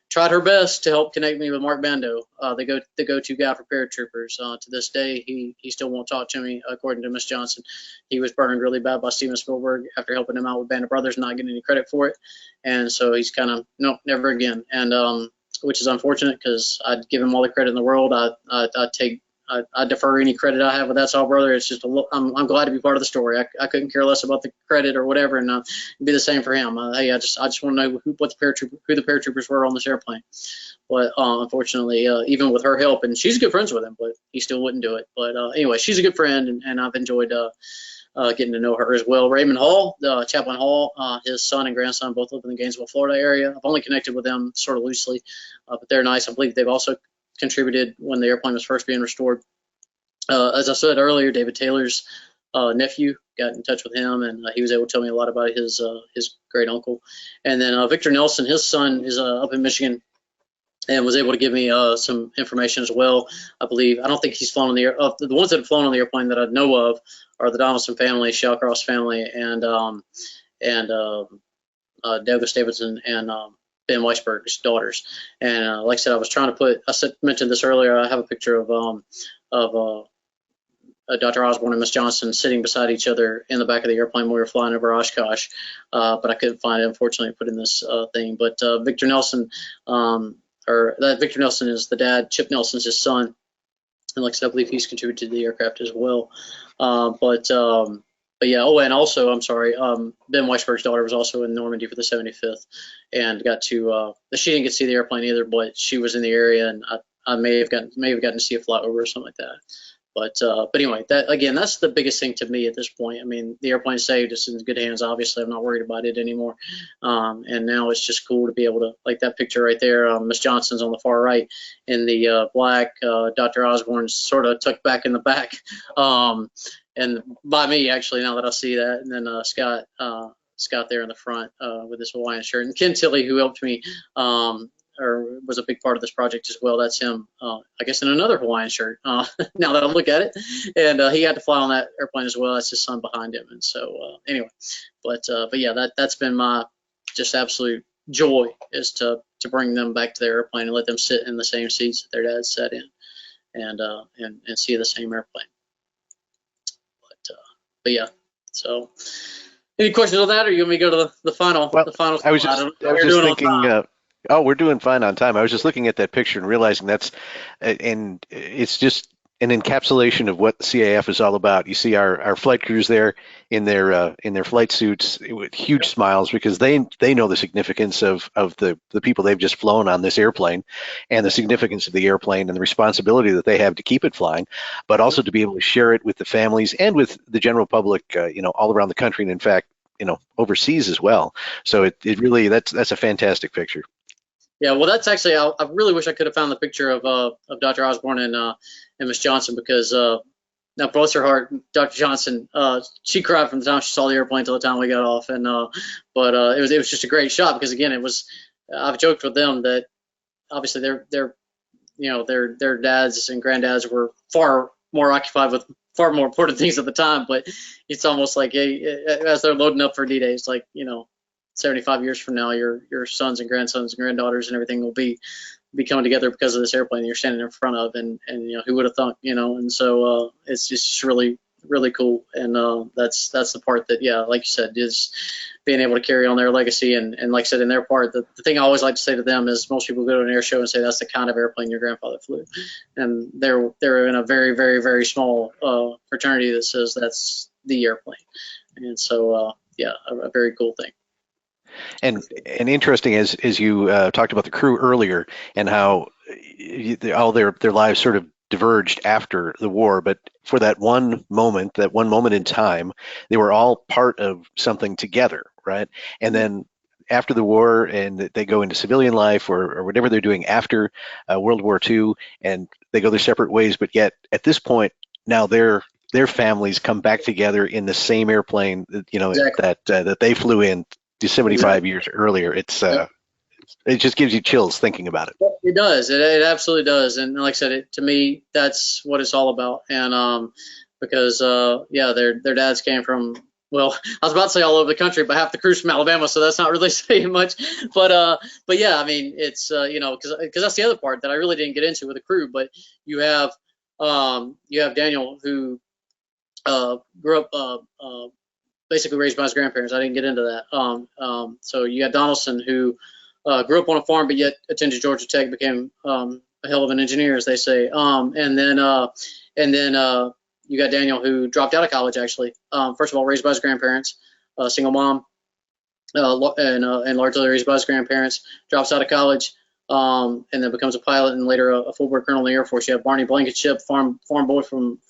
tried her best to help connect me with Mark Bando, the go-to guy for paratroopers. To this day, he still won't talk to me, according to Miss Johnson. He was burned really bad by Steven Spielberg after helping him out with Band of Brothers, not getting any credit for it. And so he's kind of, nope, never again. And which is unfortunate, because I'd give him all the credit in the world. I defer any credit I have with That's All Brother. It's just I'm glad to be part of the story. I couldn't care less about the credit or whatever, and it'd be the same for him. Hey, I just want to know who the paratroopers were on this airplane. But unfortunately, even with her help, and she's good friends with him, but he still wouldn't do it. But anyway, she's a good friend, and I've enjoyed getting to know her as well. Raymond Hall, Chaplain Hall, his son and grandson both live in the Gainesville, Florida area. I've only connected with them sort of loosely, but they're nice. I believe they've also contributed when the airplane was first being restored. As I said earlier, David Taylor's nephew, got in touch with him, and he was able to tell me a lot about his great uncle. And then Victor Nelson, his son, is up in Michigan, and was able to give me some information as well. I believe, I don't think he's flown on the the ones that have flown on the airplane that I know of are the Donaldson family, Shallcross family, and Douglas Davidson and Ben Weisberg's daughters. And like I said, I was trying to mentioned this earlier. I have a picture of Dr. Osborne and Miss Johnson sitting beside each other in the back of the airplane when we were flying over Oshkosh, but I couldn't find it, unfortunately, put in this thing. But Victor Nelson, Victor Nelson is the dad. Chip Nelson's his son, and like I said, I believe he's contributed to the aircraft as well. But yeah, and also, I'm sorry, Ben Weisberg's daughter was also in Normandy for the 75th, and got to, she didn't get to see the airplane either, but she was in the area, and I may have gotten to see it fly over or something like that. But anyway, that's the biggest thing to me at this point. I mean, the airplane's saved. It's in good hands. Obviously, I'm not worried about it anymore. And now it's just cool to be able to, like that picture right there, Miss Johnson's on the far right in the black, Dr. Osborne's sort of tucked back in the back. And by me, actually, now that I see that. And then Scott there in the front with his Hawaiian shirt. And Ken Tilley, who helped me or was a big part of this project as well. That's him, I guess, in another Hawaiian shirt, now that I look at it. And he had to fly on that airplane as well. That's his son behind him. And so anyway, but yeah, that's been my just absolute joy is to bring them back to their airplane and let them sit in the same seats that their dad sat in, and see the same airplane. But yeah, so any questions on that, or you want me to go to the final? Well, the final I was slide? just We're doing on thinking. time. Oh, we're doing fine on time. I was just looking at that picture and realizing and it's just an encapsulation of what the CAF is all about. You see our flight crews there in their flight suits with huge smiles because they know the significance of the people they've just flown on this airplane, and the significance of the airplane and the responsibility that they have to keep it flying, but also to be able to share it with the families and with the general public, all around the country, and in fact, overseas as well. So it really, that's a fantastic picture. Yeah, well, that's actually, I really wish I could have found the picture of Dr. Osborne and Miss Johnson, because now, bless her heart, Dr. Johnson, she cried from the time she saw the airplane till the time we got off, and but it was just a great shot, because again, it was, I've joked with them that obviously their dads and granddads were far more occupied with far more important things at the time, but it's almost like, hey, as they're loading up for D-Day, it's like, 75 years from now, your sons and grandsons and granddaughters and everything will be coming together because of this airplane that you're standing in front of, and who would have thought, and so it's just really, really cool, and that's the part that, yeah, like you said, is being able to carry on their legacy, and like I said, in their part, the thing I always like to say to them is, most people go to an air show and say that's the kind of airplane your grandfather flew, and they're in a very, very, very small fraternity that says that's the airplane, and so yeah, a very cool thing. And interesting, as you talked about the crew earlier, and how all their lives sort of diverged after the war, but for that one moment in time, they were all part of something together, right? And then after the war, and they go into civilian life or whatever they're doing after World War II, and they go their separate ways, but yet at this point now their families come back together in the same airplane, Exactly. that they flew in 75 years earlier. It just gives you chills thinking about it. It does. It absolutely does. And like I said, to me, that's what it's all about. And because yeah, their dads came from, well, I was about to say all over the country, but half the crew's from Alabama, so that's not really saying much. But yeah, I mean, it's because that's the other part that I really didn't get into with the crew. But you have Daniel, who grew up basically raised by his grandparents. I didn't get into that. So you got Donaldson, who grew up on a farm, but yet attended Georgia Tech, became a hell of an engineer, as they say. And then you got Daniel, who dropped out of college, actually. First of all, raised by his grandparents, single mom, and largely raised by his grandparents. Drops out of college, and then becomes a pilot, and later a full-bird colonel in the Air Force. You have Barney Blankenship, farm boy from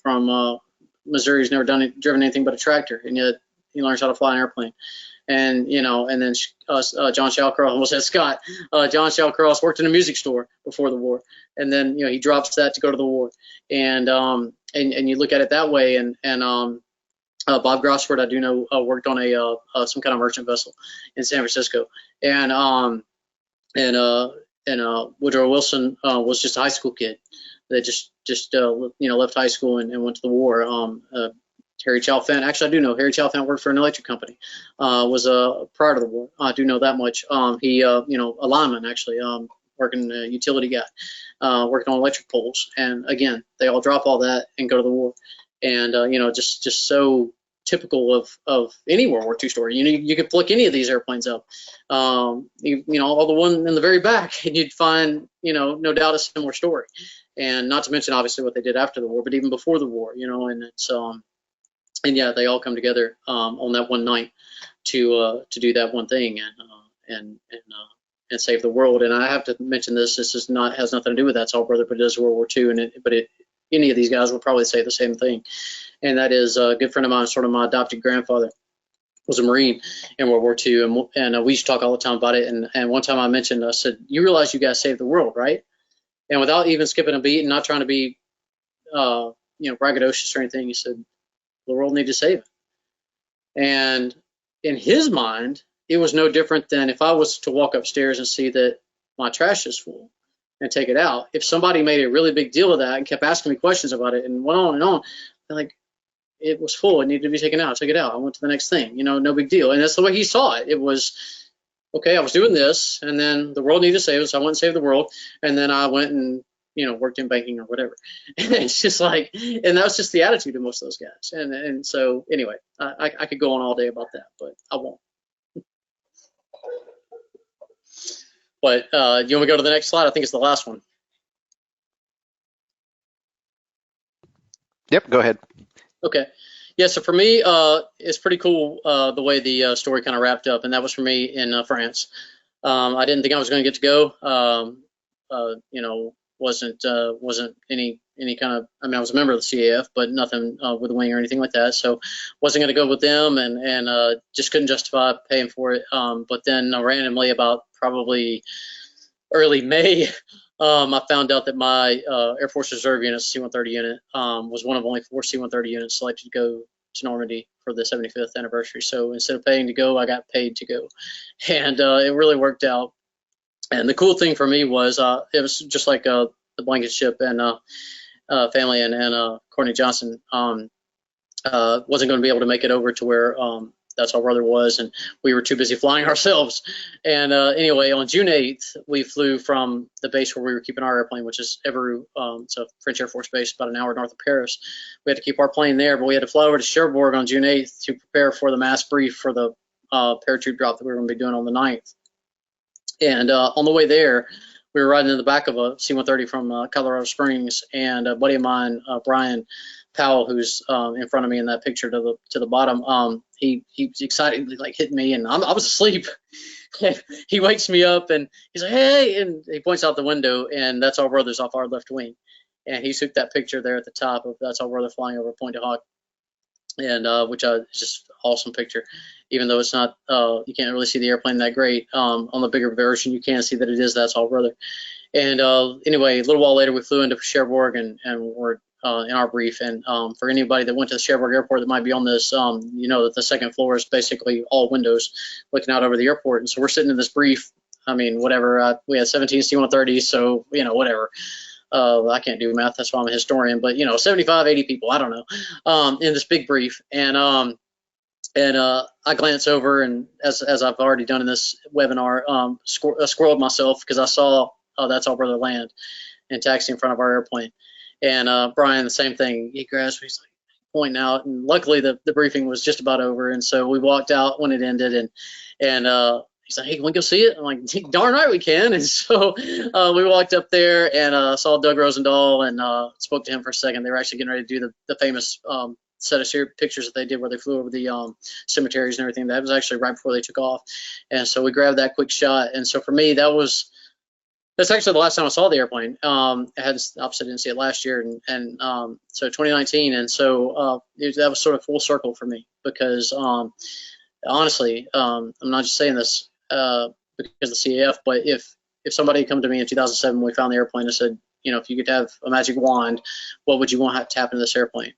Missouri, who's never driven anything but a tractor, and yet he learns how to fly an airplane. And and then John Shallcross, almost said Scott. John Shallcross worked in a music store before the war, and then he drops that to go to the war. And you look at it that way. And Bob Grossford, I do know, worked on some kind of merchant vessel in San Francisco. And Woodrow Wilson was just a high school kid that just left high school and went to the war. Harry Chalfant, actually I do know Harry Chalfant worked for an electric company, was prior to the war. I do know that much. He a lineman, actually, working a utility guy, working on electric poles. And again, they all drop all that and go to the war. And just so typical of any World War II story. You could flick any of these airplanes up, all the one in the very back, and you'd find no doubt a similar story. And not to mention obviously what they did after the war, but even before the war, and it's and yeah, they all come together on that one night to do that one thing and save the world. And I have to mention this has nothing to do with That's All Brother, but it is World War II, any of these guys will probably say the same thing. And that is a good friend of mine, sort of my adopted grandfather, was a Marine in World War II, and we used to talk all the time about it. And one time I said, you realize you guys saved the world, right? And without even skipping a beat and not trying to be braggadocious or anything, he said, the world needs to save it. And in his mind, it was no different than if I was to walk upstairs and see that my trash is full and take it out. If somebody made a really big deal of that and kept asking me questions about it and went on and on, like, it was full, it needed to be taken out, took it out, I went to the next thing, no big deal. And that's the way he saw it. It was, okay, I was doing this, and then the world needed to save us. So I went and saved the world, and then I went and worked in banking or whatever. And it's just like, and that was just the attitude of most of those guys. And so anyway, I could go on all day about that, but I won't. But you want me to go to the next slide? I think it's the last one. Yep, go ahead. Okay. Yeah, so for me, it's pretty cool the way the story kind of wrapped up, and that was for me in France. I didn't think I was going to get to go. Wasn't any kind of, I mean, I was a member of the CAF, but nothing with a wing or anything like that. So wasn't going to go with them, and just couldn't justify paying for it. But then randomly, about probably early May, I found out that my Air Force Reserve unit, C-130 unit, was one of only 4 C-130 units selected to go to Normandy for the 75th anniversary. So instead of paying to go, I got paid to go, and it really worked out. And the cool thing for me was it was just like the blanket ship and family and Courtney Johnson wasn't going to be able to make it over to where That's All Brother was, and we were too busy flying ourselves. And anyway, on June 8th, we flew from the base where we were keeping our airplane, which is Evreux. It's a French Air Force base about an hour north of Paris. We had to keep our plane there, but we had to fly over to Cherbourg on June 8th to prepare for the mass brief for the parachute drop that we were going to be doing on the 9th. And on the way there, we were riding in the back of a C-130 from Colorado Springs, and a buddy of mine, Brian Powell, who's in front of me in that picture to the bottom, he excitedly like hit me, and I was asleep. He wakes me up, and he's like, "Hey!" and he points out the window, and That's All Brothers off our left wing, and he took that picture there at the top of That's All Brother flying over Pointe du Hoc, and which is just awesome picture. Even though it's not, you can't really see the airplane that great. On the bigger version, you can see that it is That's All Brother. And anyway, a little while later, we flew into Cherbourg and we're in our brief. And for anybody that went to the Cherbourg airport that might be on this, you know that the second floor is basically all windows looking out over the airport. And so we're sitting in this brief. I mean, whatever, we had 17 C-130s, so, whatever. I can't do math, that's why I'm a historian, but 75, 80 people, I don't know, in this big brief. And I glance over, and as I've already done in this webinar, squirreled myself because I saw That's All Brother land and taxi in front of our airplane. And Brian, the same thing. He grabs me, he's like pointing out, and luckily the briefing was just about over, and so we walked out when it ended, and he's like, "Hey, can we go see it?" I'm like, "Darn right we can." And so we walked up there and saw Doug Rosendahl and spoke to him for a second. They were actually getting ready to do the famous set of pictures that they did where they flew over the cemeteries and everything. That was actually right before they took off. And so we grabbed that quick shot. And so for me, that's actually the last time I saw the airplane. I had opposite, didn't see it last year, and so 2019. And so that was sort of full circle for me because honestly, I'm not just saying this because of the CAF, but if somebody had come to me in 2007 when we found the airplane and said, if you could have a magic wand, what would you want to happen to this airplane?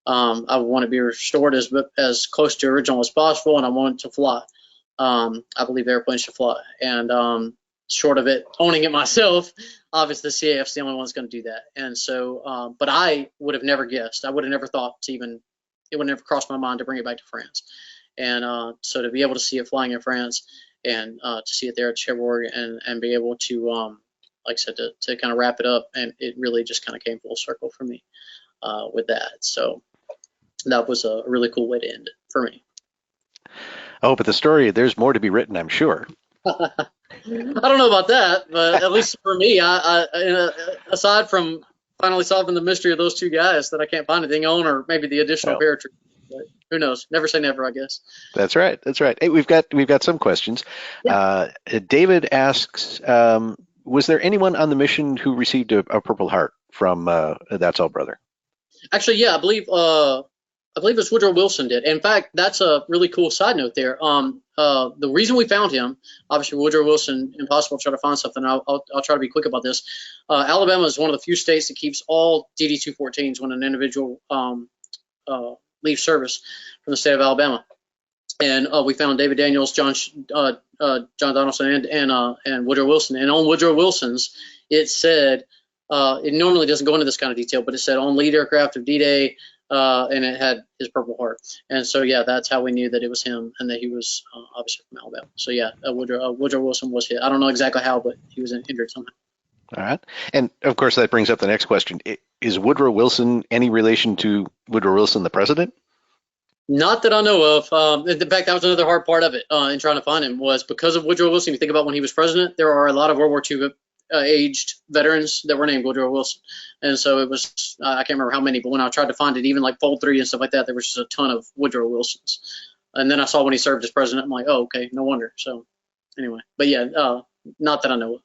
I would want to be restored as close to original as possible, and I want it to fly. I believe airplanes should fly. And short of it owning it myself, obviously the CAF's the only one that's going to do that. And so, but I would have never guessed. I would have never thought it would never cross my mind to bring it back to France. And so to be able to see it flying in France and to see it there at Cherbourg and be able to, like I said, to kind of wrap it up, and it really just kind of came full circle for me with that. So that was a really cool way to end it for me. Oh, but the story, there's more to be written, I'm sure. I don't know about that, but at least for me, I aside from finally solving the mystery of those two guys that I can't find anything on, or maybe the additional paratroop, but who knows? Never say never, I guess. That's right. That's right. Hey, we've got some questions. Yeah. David asks, was there anyone on the mission who received a Purple Heart from That's All Brother? Actually, yeah, I believe it's Woodrow Wilson did. In fact, that's a really cool side note there. The reason we found him, obviously Woodrow Wilson, impossible to try to find something. I'll try to be quick about this. Alabama is one of the few states that keeps all DD-214s when an individual leaves service from the state of Alabama. And we found David Daniels, John Donaldson, and Woodrow Wilson. And on Woodrow Wilson's, it said, it normally doesn't go into this kind of detail, but it said on lead aircraft of D-Day, and it had his Purple Heart. And so, yeah, that's how we knew that it was him and that he was obviously from Alabama. So, yeah, Woodrow Wilson was hit. I don't know exactly how, but he was injured somehow. All right. And of course, that brings up the next question. Is Woodrow Wilson any relation to Woodrow Wilson, the president? Not that I know of. In fact, that was another hard part of it in trying to find him, was because of Woodrow Wilson. You think about when he was president, there are a lot of World War II aged veterans that were named Woodrow Wilson. And so it was, I can't remember how many, but when I tried to find it, even like Fold 3 and stuff like that, there was just a ton of Woodrow Wilsons. And then I saw when he served as president, I'm like, oh, okay, no wonder. So anyway, but yeah, not that I know of.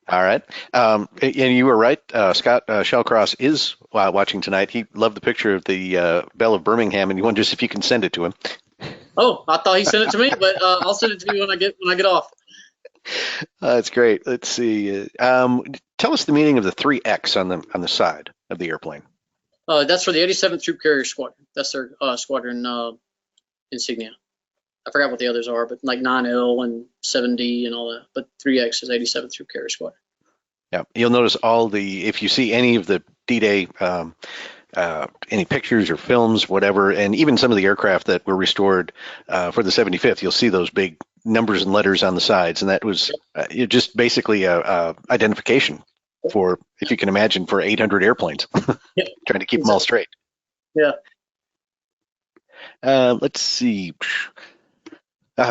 All right. And you were right. Scott Shellcross is watching tonight. He loved the picture of the Belle of Birmingham, and he wonders if you can send it to him. Oh, I thought he sent it to me, but I'll send it to you when I get off. That's great. Let's see. Tell us the meaning of the 3X on the side of the airplane. That's for the 87th Troop Carrier Squadron. That's their squadron insignia. I forgot what the others are, but like 9L and 7D and all that. But 3X is 87th Troop Carrier Squadron. Yeah, you'll notice if you see any of the D-Day, any pictures or films, whatever, and even some of the aircraft that were restored for the 75th, you'll see those big numbers and letters on the sides, and that was just basically a identification for, if you can imagine, for 800 airplanes, trying to keep them all straight. Yeah. Let's see.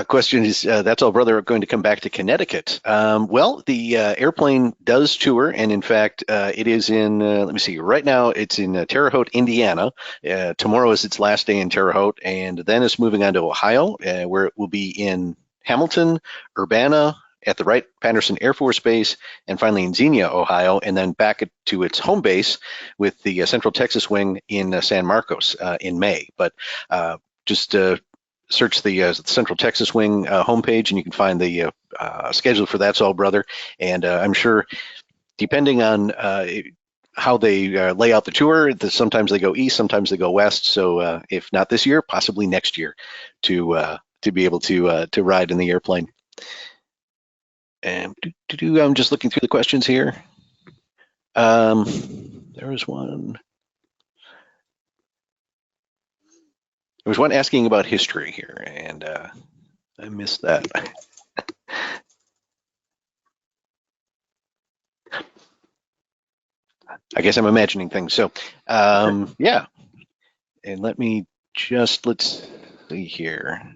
Question is, that's all, brother, going to come back to Connecticut. Well, the airplane does tour, and in fact, it is in, let me see, right now it's in Terre Haute, Indiana. Tomorrow is its last day in Terre Haute, and then it's moving on to Ohio, where it will be in Hamilton, Urbana, at the Wright-Patterson Air Force Base, and finally in Xenia, Ohio, and then back to its home base with the Central Texas Wing in San Marcos in May. But just search the Central Texas Wing homepage, and you can find the schedule for That's All, Brother. And I'm sure, depending on how they lay out the tour, sometimes they go east, sometimes they go west. So if not this year, possibly next year, to be able to ride in the airplane. And I'm just looking through the questions here. There was one. There was one asking about history here, and I missed that. I guess I'm imagining things. So, yeah. And let's see here.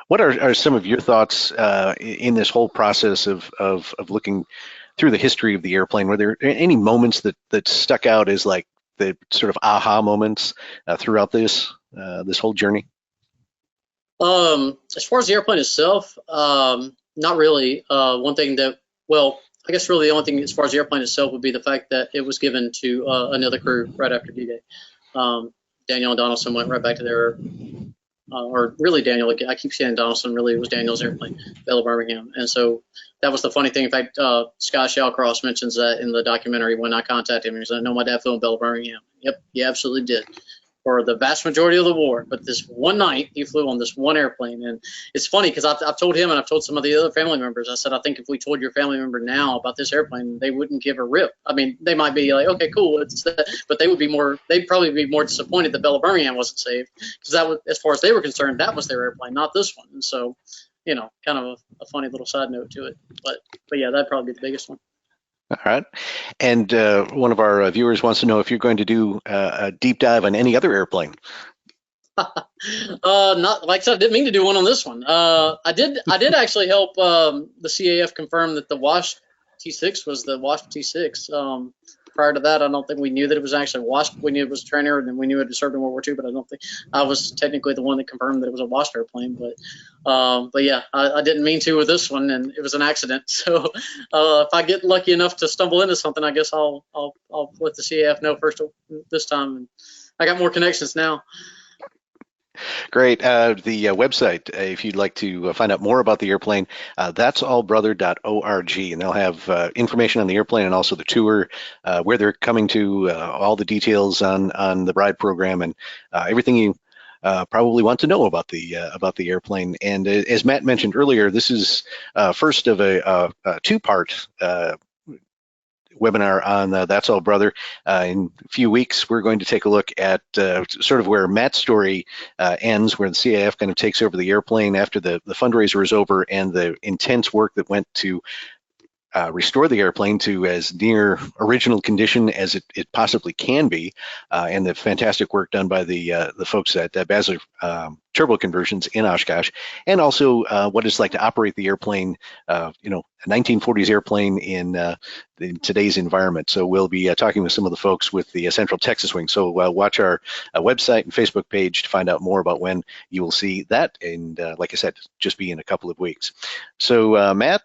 What are some of your thoughts in this whole process of looking through the history of the airplane? Were there any moments that stuck out as like the sort of aha moments throughout this whole journey? As far as the airplane itself, not really. One thing that, well, I guess really the only thing as far as the airplane itself would be the fact that it was given to another crew right after D-Day. Daniel and Donaldson went right back to their, or really Daniel, I keep saying Donaldson, really it was Daniel's airplane, Belle of Birmingham. And so that was the funny thing. In fact, Scott Shellcross mentions that in the documentary when I contacted him. He said, no, my dad flew in Belle of Birmingham. Yep, he absolutely did. For the vast majority of the war, but this one night he flew on this one airplane. And it's funny because I've told him and I've told some of the other family members, I said, I think if we told your family member now about this airplane, they wouldn't give a rip. I mean, they might be like, okay, cool, it's that, but they'd probably be more disappointed that Belle of Birmingham wasn't saved, because that was, as far as they were concerned, that was their airplane, not this one. And so, you know, kind of a funny little side note to it, but yeah, that'd probably be the biggest one. All right. And one of our viewers wants to know if you're going to do a deep dive on any other airplane. Not, like I said, I didn't mean to do one on this one. I did actually help the CAF confirm that the Wash T6 was the Wash T6. Prior to that, I don't think we knew that it was actually washed. We knew it was a trainer, and we knew it had served in World War II, but I don't think I was technically the one that confirmed that it was a washed airplane. But yeah, I didn't mean to with this one, and it was an accident. So if I get lucky enough to stumble into something, I guess I'll let the CAF know first this time. And I got more connections now. Great. The website, if you'd like to find out more about the airplane, that's allbrother.org, and they'll have information on the airplane and also the tour, where they're coming to, all the details on the ride program, and everything you probably want to know about the airplane. And as Matt mentioned earlier, this is first of a two-part webinar on That's All Brother. In a few weeks, we're going to take a look at sort of where Matt's story ends, where the CAF kind of takes over the airplane after the fundraiser is over, and the intense work that went to restore the airplane to as near original condition as it possibly can be, and the fantastic work done by the folks at Basler Turbo Conversions in Oshkosh, and also what it's like to operate the airplane, a 1940s airplane in today's environment. So we'll be talking with some of the folks with the Central Texas Wing. So watch our website and Facebook page to find out more about when you will see that. And like I said, just be in a couple of weeks. So Matt,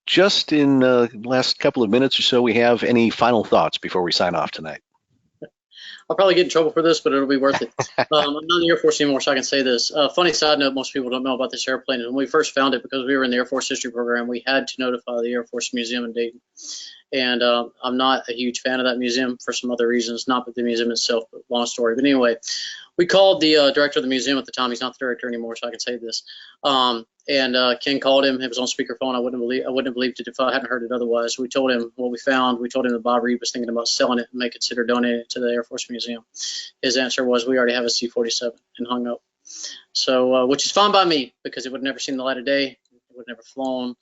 just in the last couple of minutes or so, we have any final thoughts before we sign off tonight? I'll probably get in trouble for this, but it'll be worth it. I'm not in the Air Force anymore, so I can say this. Funny side note, most people don't know about this airplane. And when we first found it, because we were in the Air Force History Program, we had to notify the Air Force Museum in Dayton. And I'm not a huge fan of that museum for some other reasons, not the museum itself, but long story. But anyway, we called the director of the museum at the time. He's not the director anymore, so I can say this. And Ken called him. It was on speakerphone. I wouldn't have believed it if I hadn't heard it otherwise. We told him what we found. We told him that Bob Reed was thinking about selling it and may consider donating it to the Air Force Museum. His answer was, we already have a C-47, and hung up. So, which is fine by me, because it would have never seen the light of day. It would have never flown.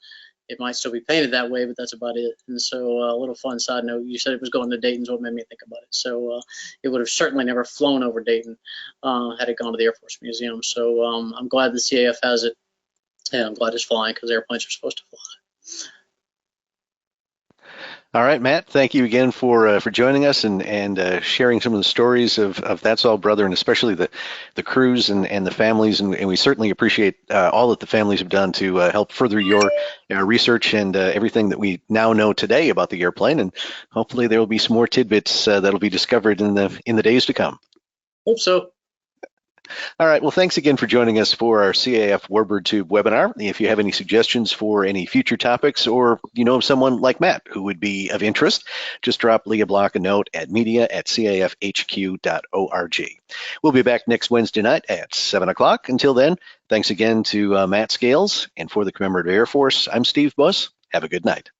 It might still be painted that way, but that's about it. And so a little fun side note, you said it was going to Dayton is what made me think about it. So it would have certainly never flown over Dayton had it gone to the Air Force Museum. So I'm glad the CAF has it, and I'm glad it's flying, because airplanes are supposed to fly. All right, Matt, thank you again for joining us and sharing some of the stories of That's All Brother, and especially the crews and the families. And we certainly appreciate all that the families have done to help further your research and everything that we now know today about the airplane. And hopefully there will be some more tidbits that'll be discovered in the days to come. Hope so. All right. Well, thanks again for joining us for our CAF Warbird Tube webinar. If you have any suggestions for any future topics, or you know of someone like Matt who would be of interest, just drop Leah Block a note at media@cafhq.org. We'll be back next Wednesday night at 7 o'clock. Until then, thanks again to Matt Scales. And for the Commemorative Air Force, I'm Steve Buss. Have a good night.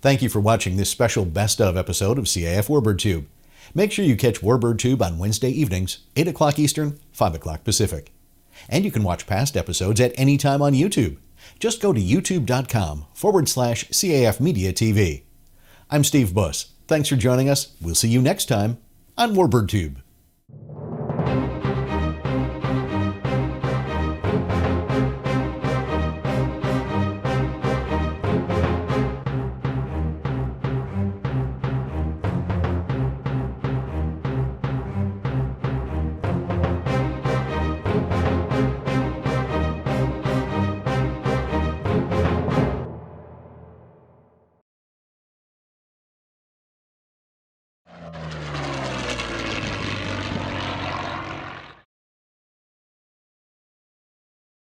Thank you for watching this special Best Of episode of CAF Warbird Tube. Make sure you catch Warbird Tube on Wednesday evenings, 8 o'clock Eastern, 5 o'clock Pacific. And you can watch past episodes at any time on YouTube. Just go to youtube.com/CAF Media TV. I'm Steve Buss. Thanks for joining us. We'll see you next time on Warbird Tube.